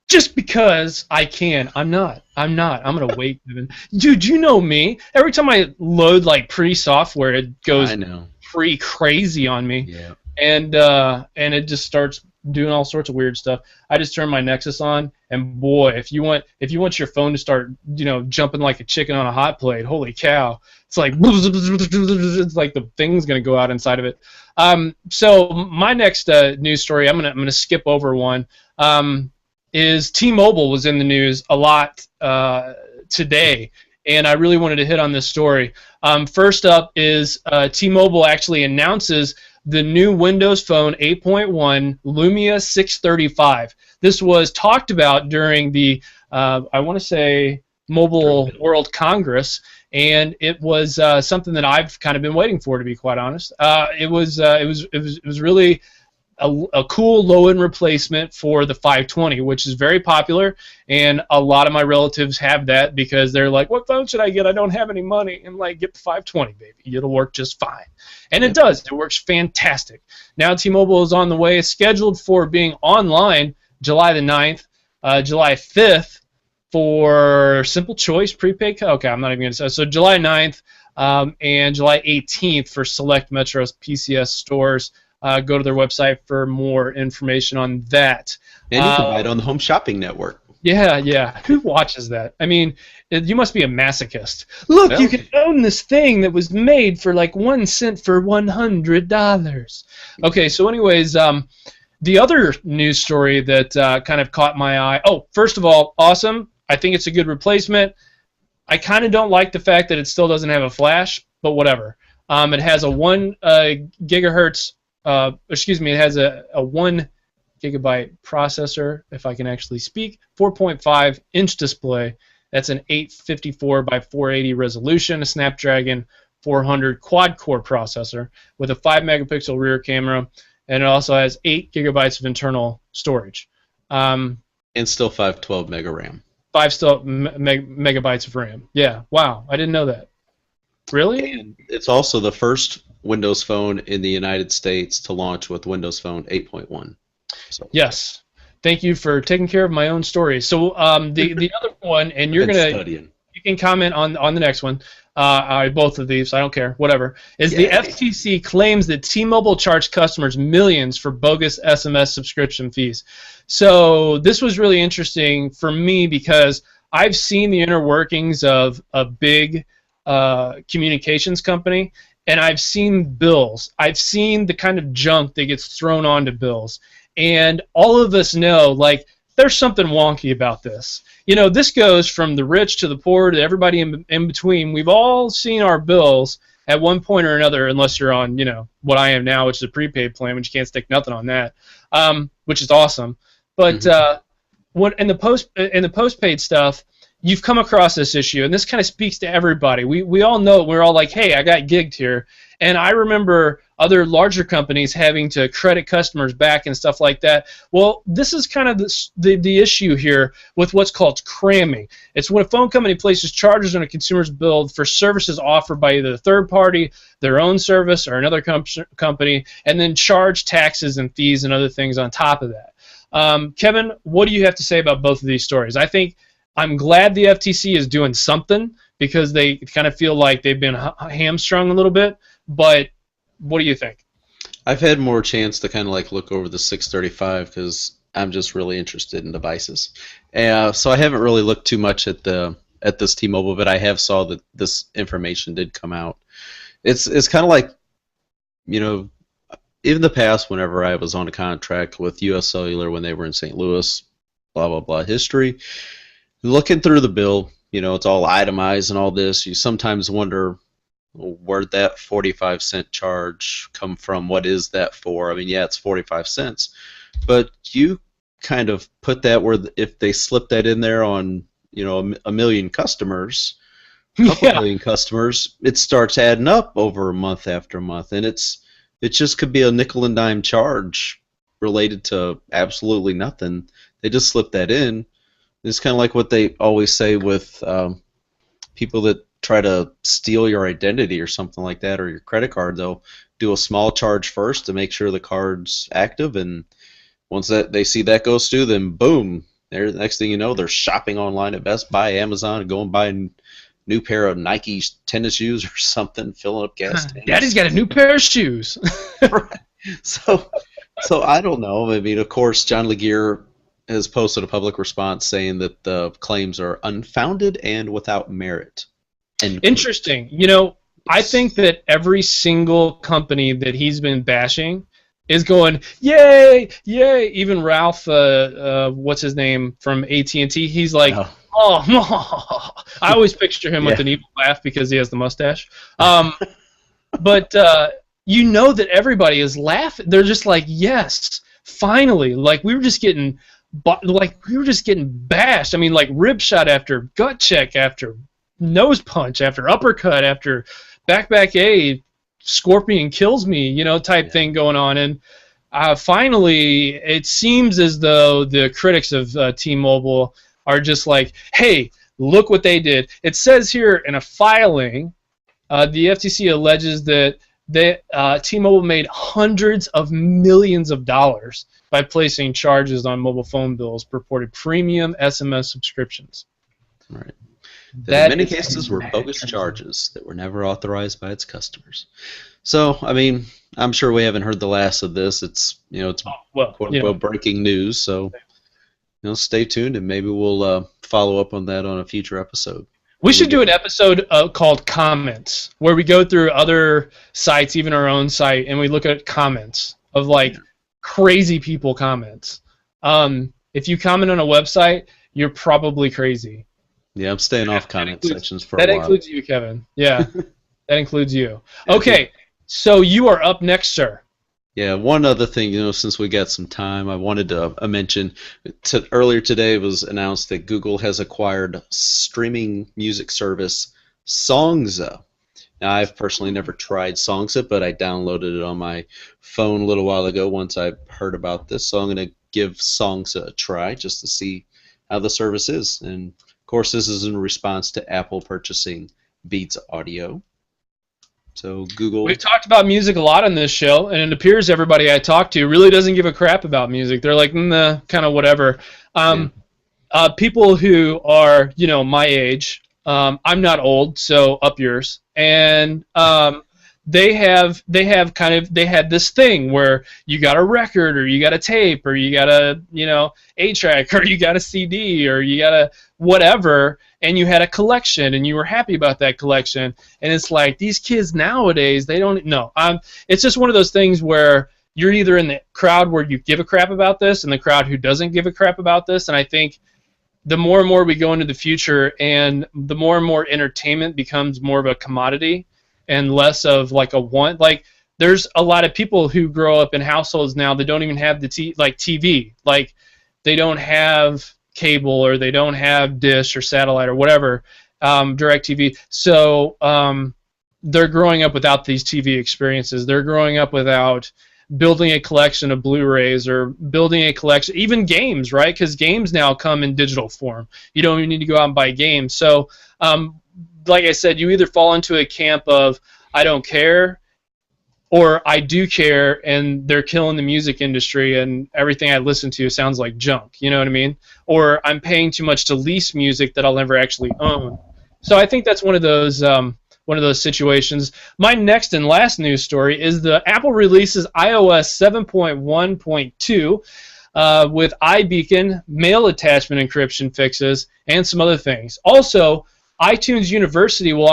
just because I can. I'm not. I'm gonna wait, Kevin. Dude, you know me. Every time I load like pre-software, it goes pretty crazy on me. Yeah. And it just starts doing all sorts of weird stuff. I just turn my Nexus on, and boy, if you want your phone to start, jumping like a chicken on a hot plate, holy cow! It's like it's like the thing's gonna go out inside of it. So my next news story, I'm gonna skip over one. Is T-Mobile was in the news a lot today, and I really wanted to hit on this story. First up is T-Mobile actually announces the new Windows Phone 8.1 Lumia 635. This was talked about during the, I want to say, Mobile World Congress, and it was something that I've kind of been waiting for, to be quite honest. It was really a cool low-end replacement for the 520, which is very popular, and a lot of my relatives have that because they're like, what phone should I get? I don't have any money. And like, get the 520, baby. It'll work just fine. And it does. It works fantastic. Now T-Mobile is on the way. It's scheduled for being online July the 9th, July 5th for Simple Choice prepaid. Okay, I'm not even going to say. So July 9th and July 18th for select Metros PCS stores. Go to their website for more information on that. And you can buy it on the Home Shopping Network. Yeah. Who watches that? I mean, you must be a masochist. Look, No. you can own this thing that was made for like 1 cent for $100. Okay, so anyways, the other news story that kind of caught my eye. Oh, first of all, awesome. I think it's a good replacement. I kind of don't like the fact that it still doesn't have a flash, but whatever. It has a 1 gigahertz. It has a 1 gigabyte processor, if I can actually speak, 4.5-inch display. That's an 854 by 480 resolution, a Snapdragon 400 quad-core processor with a 5-megapixel rear camera, and it also has 8 gigabytes of internal storage. And still 512 mega RAM. 5 megabytes of RAM. Yeah, wow, I didn't know that. Really? And it's also the first Windows Phone in the United States to launch with Windows Phone 8.1. So. Yes. Thank you for taking care of my own story. So the other one, and you can comment on the next one. Both of these, I don't care, whatever. Is the FTC claims that T-Mobile charged customers millions for bogus SMS subscription fees. So this was really interesting for me because I've seen the inner workings of a big communications company, and I've seen bills. I've seen the kind of junk that gets thrown onto bills. And all of us know, like, there's something wonky about this. You know, this goes from the rich to the poor to everybody in between. We've all seen our bills at one point or another, unless you're on, you know, what I am now, which is a prepaid plan, which you can't stick nothing on that, which is awesome. But in the postpaid stuff, you've come across this issue, and this kind of speaks to everybody. We all know, we're all like, hey, I got gigged here. And I remember other larger companies having to credit customers back and stuff like that. Well, this is kind of the issue here with what's called cramming. It's when a phone company places charges on a consumer's bill for services offered by either a third party, their own service, or another company, and then charge taxes and fees and other things on top of that. Kevin, what do you have to say about both of these stories? I'm glad the FTC is doing something because they kind of feel like they've been hamstrung a little bit, but what do you think? I've had more chance to kind of like look over the 635 because I'm just really interested in devices. So I haven't really looked too much at this T-Mobile, but I have saw that this information did come out. It's kind of like, you know, in the past whenever I was on a contract with US Cellular when they were in St. Louis, blah, blah, blah, history, looking through the bill, you know, it's all itemized and all this, you sometimes wonder, where'd that 45-cent charge come from? What is that for? I mean, yeah, it's 45 cents, but you kind of put that where if they slip that in there on, you know, a million customers, a couple million customers, it starts adding up over month after month, and it just could be a nickel and dime charge related to absolutely nothing. They just slip that in. It's kind of like what they always say with people that try to steal your identity or something like that, or your credit card. They'll do a small charge first to make sure the card's active, and once they see that goes through, then boom, the next thing you know, they're shopping online at Best Buy, Amazon, and going buy a new pair of Nike tennis shoes or something, filling up gas tanks. Daddy's got a new pair of shoes. Right. So I don't know. I mean, of course, John Laguerre has posted a public response saying that the claims are unfounded and without merit. Interesting. You know, I think that every single company that he's been bashing is going, yay, yay. Even Ralph, what's his name, from AT&T, he's like, oh. I always picture him with an evil laugh because he has the mustache. But you know that everybody is laughing. They're just like, yes, finally. Like, we were just getting bashed. I mean, like, rib shot after gut check after nose punch after uppercut after back A, scorpion kills me, you know, type thing going on. And finally, it seems as though the critics of T-Mobile are just like, hey, look what they did. It says here in a filing, the FTC alleges that T-Mobile made hundreds of millions of dollars by placing charges on mobile phone bills, purported premium SMS subscriptions. Right. That in many cases were bogus charges that were never authorized by its customers. So, I mean, I'm sure we haven't heard the last of this. It's quote unquote breaking news. So, stay tuned, and maybe we'll follow up on that on a future episode. We should do an episode called Comments, where we go through other sites, even our own site, and we look at comments of crazy people comments. If you comment on a website, you're probably crazy. Yeah, I'm staying off comment sections for a while. That includes you, Kevin. Yeah, that includes you. Okay, so you are up next, sir. Yeah, one other thing, since we got some time, I wanted to mention, earlier today it was announced that Google has acquired streaming music service Songza. Now, I've personally never tried Songza, but I downloaded it on my phone a little while ago once I heard about this, so I'm going to give Songza a try just to see how the service is. And, of course, this is in response to Apple purchasing Beats Audio. So Google. We've talked about music a lot on this show, and it appears everybody I talk to really doesn't give a crap about music. They're like, nah, kind of whatever. People who are, my age, I'm not old, so up yours, and they had this thing where you got a record, or you got a tape, or you got a 8-track, or you got a CD, or you got a whatever, and you had a collection, and you were happy about that collection. And it's like, these kids nowadays, they don't know. It's just one of those things where you're either in the crowd where you give a crap about this and the crowd who doesn't give a crap about this. And I think the more and more we go into the future, and the more and more entertainment becomes more of a commodity and less of like a want. Like, there's a lot of people who grow up in households now that don't even have the TV. Like, they don't have cable, or they don't have dish or satellite or whatever, DirecTV. So they're growing up without these TV experiences. They're growing up without building a collection of Blu-rays, or building a collection, even games, right? Because games now come in digital form. You don't even need to go out and buy games. So like I said, you either fall into a camp of I don't care, or I do care, and they're killing the music industry, and everything I listen to sounds like junk. You know what I mean? Or I'm paying too much to lease music that I'll never actually own. So I think that's one of those situations. My next and last news story is the Apple releases iOS 7.1.2 with iBeacon, mail attachment encryption fixes, and some other things. Also, iTunes University will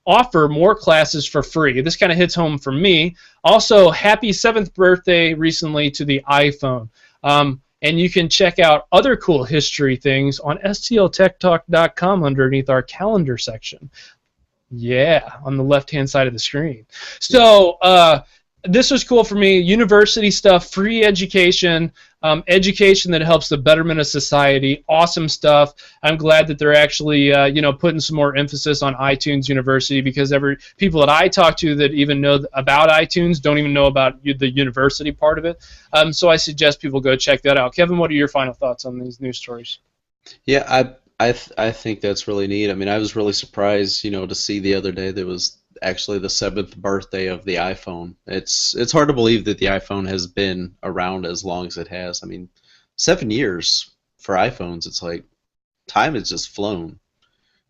offer more classes for free. This kind of hits home for me. Also, happy 7th birthday recently to the iPhone. And you can check out other cool history things on STLTechTalk.com underneath our calendar section. Yeah, on the left-hand side of the screen. So this was cool for me. University stuff, free education, education that helps the betterment of society. Awesome stuff. I'm glad that they're actually putting some more emphasis on iTunes University, because people that I talk to that even know about iTunes don't even know about the university part of it. So I suggest people go check that out. Kevin, what are your final thoughts on these news stories? Yeah, I think that's really neat. I mean, I was really surprised, to see the other day that was actually the 7th birthday of the iPhone. It's hard to believe that the iPhone has been around as long as it has. I mean, 7 years for iPhones, it's like time has just flown.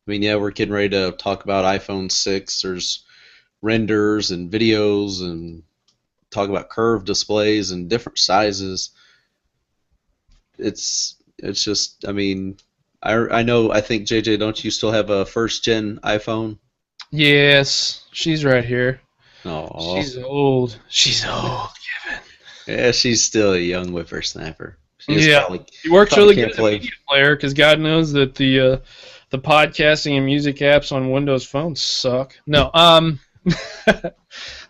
I mean, yeah, we're getting ready to talk about iPhone 6. There's renders and videos, and talk about curved displays and different sizes. It's just, I mean, I think, JJ, don't you still have a first-gen iPhone? Yes, she's right here. Oh, she's old. She's old, Kevin. Yeah, she's still a young whippersnapper. She works really good as a media player, because God knows that the podcasting and music apps on Windows phones suck. No, so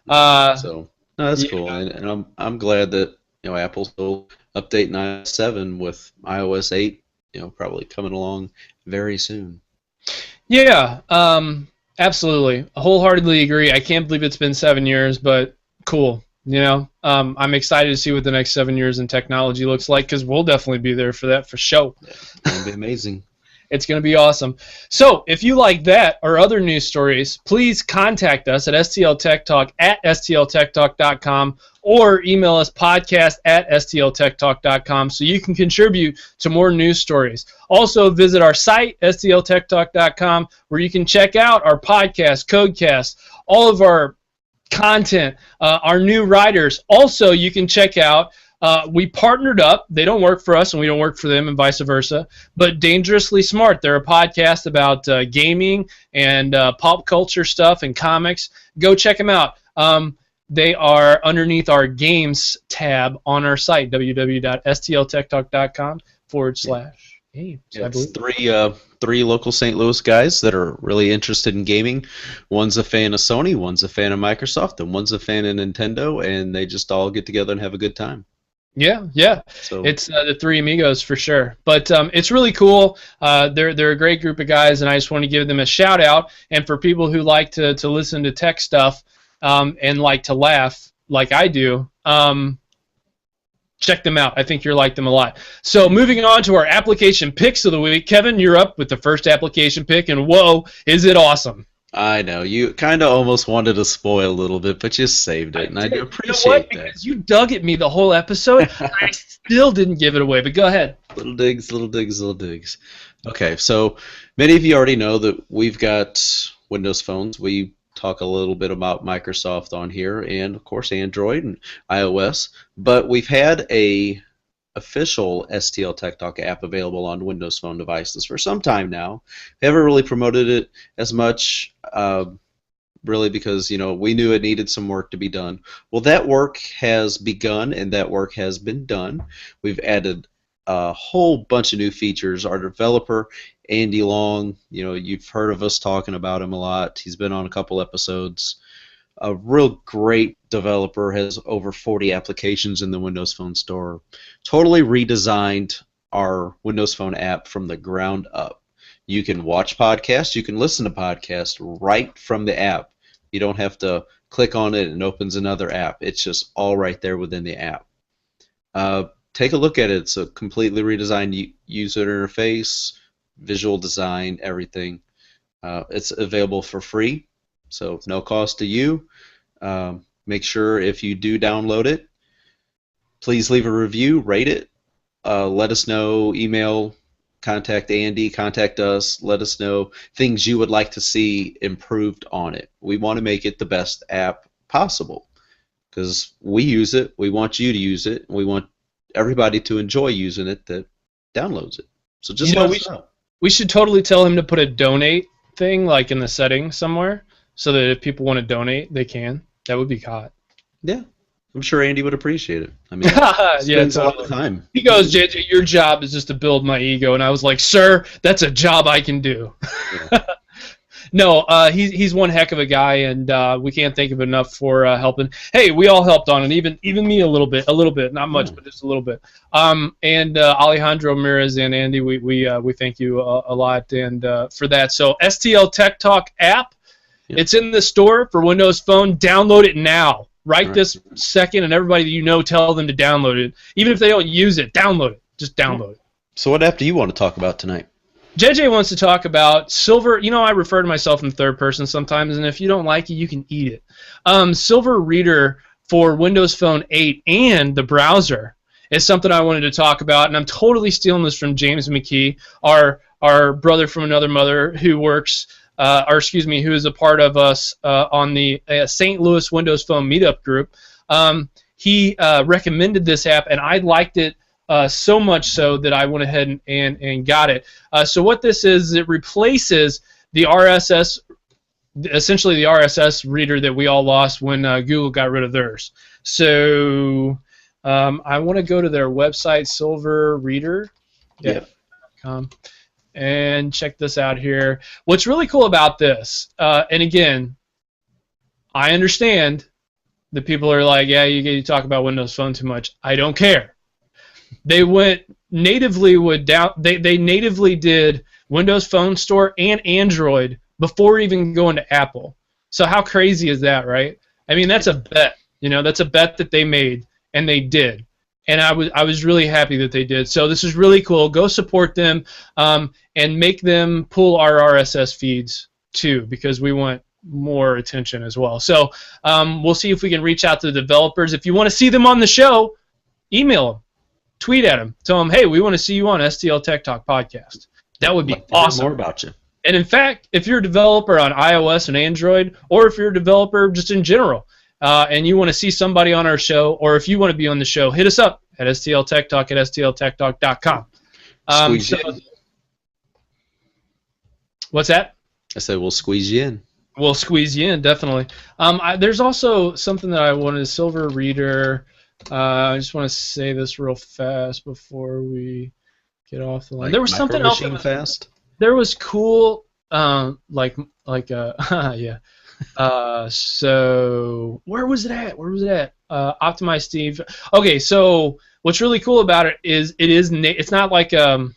no, that's cool, and I'm glad that Apple's still updating iOS 7 with iOS 8. Probably coming along very soon. Yeah, absolutely. I wholeheartedly agree. I can't believe it's been 7 years, but cool. I'm excited to see what the next 7 years in technology looks like, because we'll definitely be there for that for sure. Yeah, it'll be amazing. It's going to be awesome. So if you like that or other news stories, please contact us at STLTechTalk at STLTechTalk.com or email us podcast@STLTechTalk.com so you can contribute to more news stories. Also, visit our site, STLTechTalk.com, where you can check out our podcast, Codecast, all of our content, our new writers. Also, you can check out, we partnered up. They don't work for us and we don't work for them and vice versa, but Dangerously Smart. They're a podcast about gaming and pop culture stuff and comics. Go check them out. They are underneath our games tab on our site, www.stltechtalk.com/games. Yeah, it's three local St. Louis guys that are really interested in gaming. One's a fan of Sony, one's a fan of Microsoft, and one's a fan of Nintendo, and they just all get together and have a good time. Yeah. So it's the three amigos for sure. But it's really cool. They're a great group of guys, and I just want to give them a shout out. And for people who like to listen to tech stuff and like to laugh like I do, check them out. I think you'll like them a lot. So moving on to our application picks of the week. Kevin, you're up with the first application pick, and whoa, is it awesome. I know. You kind of almost wanted to spoil a little bit, but you saved it, and I do appreciate that. Because you dug at me the whole episode, I still didn't give it away, but go ahead. Little digs. Okay, so many of you already know that we've got Windows phones. We talk a little bit about Microsoft on here, and of course Android and iOS, but we've had a official STL Tech Talk app available on Windows Phone devices for some time now. We haven't really promoted it as much, really, because we knew it needed some work to be done. Well, that work has begun, and that work has been done. We've added a whole bunch of new features. Our developer, Andy Long, you've heard of us talking about him a lot. He's been on a couple episodes. A real great developer, has over 40 applications in the Windows Phone store. Totally redesigned our Windows Phone app from the ground up. You can watch podcasts, you can listen to podcasts right from the app. You don't have to click on it and it opens another app. It's just all right there within the app. Take a look at it. It's a completely redesigned user interface, visual design, everything. It's available for free, so no cost to you. Make sure if you do download it, please leave a review, rate it, let us know, email, contact Andy, contact us, let us know things you would like to see improved on it. We want to make it the best app possible because we use it, we want you to use it, and we want everybody to enjoy using it that downloads it. So just let us know. We should totally tell him to put a donate thing like in the settings somewhere so that if people want to donate, they can. That would be hot. Yeah. I'm sure Andy would appreciate it. I mean, spends a lot of time. He goes, JJ, your job is just to build my ego. And I was like, sir, that's a job I can do. Yeah. No, he's one heck of a guy, and we can't thank him enough for helping. Hey, we all helped on it, even me a little bit, not much, but just a little bit. And Alejandro Ramirez and Andy, we thank you a lot and for that. So STL Tech Talk app, it's in the store for Windows Phone. Download it now, right this second, and everybody that you know, tell them to download it. Even if they don't use it, download it. Just download it. So what app do you want to talk about tonight? JJ wants to talk about Silver. I refer to myself in third person sometimes, and if you don't like it, you can eat it. Silver Reader for Windows Phone 8 and the browser is something I wanted to talk about, and I'm totally stealing this from James McKee, our brother from another mother who works, who is a part of us on the St. Louis Windows Phone Meetup group. He recommended this app, and I liked it. So much so that I went ahead and got it. So what this is, it replaces the RSS, essentially the RSS reader that we all lost when Google got rid of theirs. So I want to go to their website, Silver Reader, and check this out here. What's really cool about this, and again, I understand that people are like, yeah, you talk about Windows Phone too much. I don't care. They went natively they natively did Windows Phone Store and Android before even going to Apple. So how crazy is that, right? I mean, that's a bet. You know, that's a bet that they made, and they did. And I was really happy that they did. So this is really cool. Go support them, and make them pull our RSS feeds too, because we want more attention as well. So we'll see if we can reach out to the developers. If you want to see them on the show, email them, tweet at them, tell them, hey, we want to see you on STL Tech Talk podcast. That would be awesome. More about you. And in fact, if you're a developer on iOS and Android, or if you're a developer just in general, and you want to see somebody on our show, or if you want to be on the show, hit us up at STLTechTalk at STLTechTalk.com. What's that? I said we'll squeeze you in. We'll squeeze you in, definitely. There's also something that I wanted, Silver Reader. I just want to say this real fast before we get off the line. There was something else. Fast? There was cool, yeah. So where was it at? Optimize Steve. Okay, so what's really cool about it is it's not like a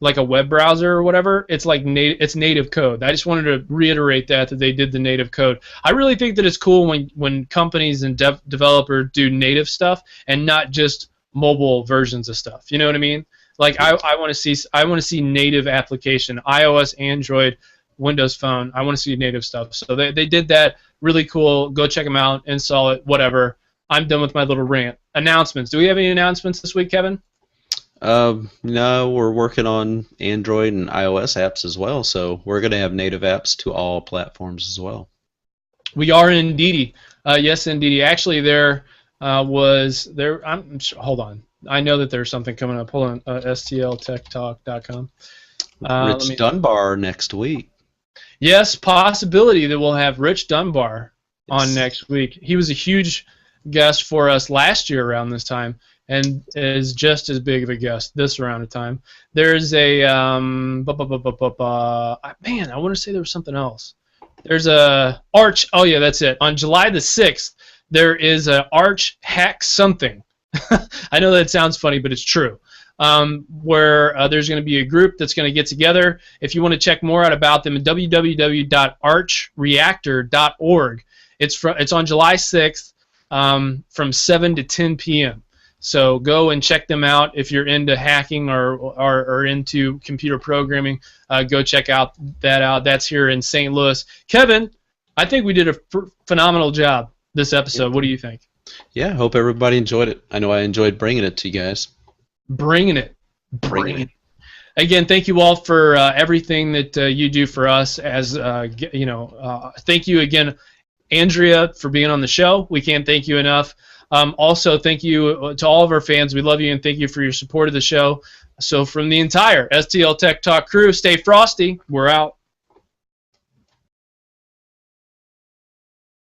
web browser or whatever. It's like it's native code. I just wanted to reiterate that they did the native code. I really think that it's cool when companies and developers do native stuff and not just mobile versions of stuff. You know what I mean? Like I want to see native application, iOS, Android, Windows Phone. I want to see native stuff. So they did that. Really cool. Go check them out. Install it. Whatever. I'm done with my little rant. Announcements. Do we have any announcements this week, Kevin? No, we're working on Android and iOS apps as well. So we're going to have native apps to all platforms as well. We are indeedy. Yes, indeedy. Actually, hold on. I know that there's something coming up. Hold on. STLTechTalk.com. Rich Dunbar next week. Yes, possibility that we'll have Rich Dunbar on next week. He was a huge guest for us last year around this time, and is just as big of a guest this around of time. There's a man, I want to say there was something else. There's a Arch. Oh yeah, that's it. On July the 6th, there is a Arch Hack Something. I know that sounds funny, but it's true. Where there's going to be a group that's going to get together. If you want to check more out about them, www.archreactor.org. It's on July 6th from 7 to 10 p.m. So go and check them out if you're into hacking or into computer programming. Go check that out. That's here in St. Louis. Kevin, I think we did a phenomenal job this episode. What do you think? Yeah, I hope everybody enjoyed it. I know I enjoyed bringing it to you guys. Bringing it. Again, thank you all for everything that you do for us. Thank you again, Andrea, for being on the show. We can't thank you enough. Also, thank you to all of our fans. We love you, and thank you for your support of the show. So from the entire STL Tech Talk crew, stay frosty. We're out.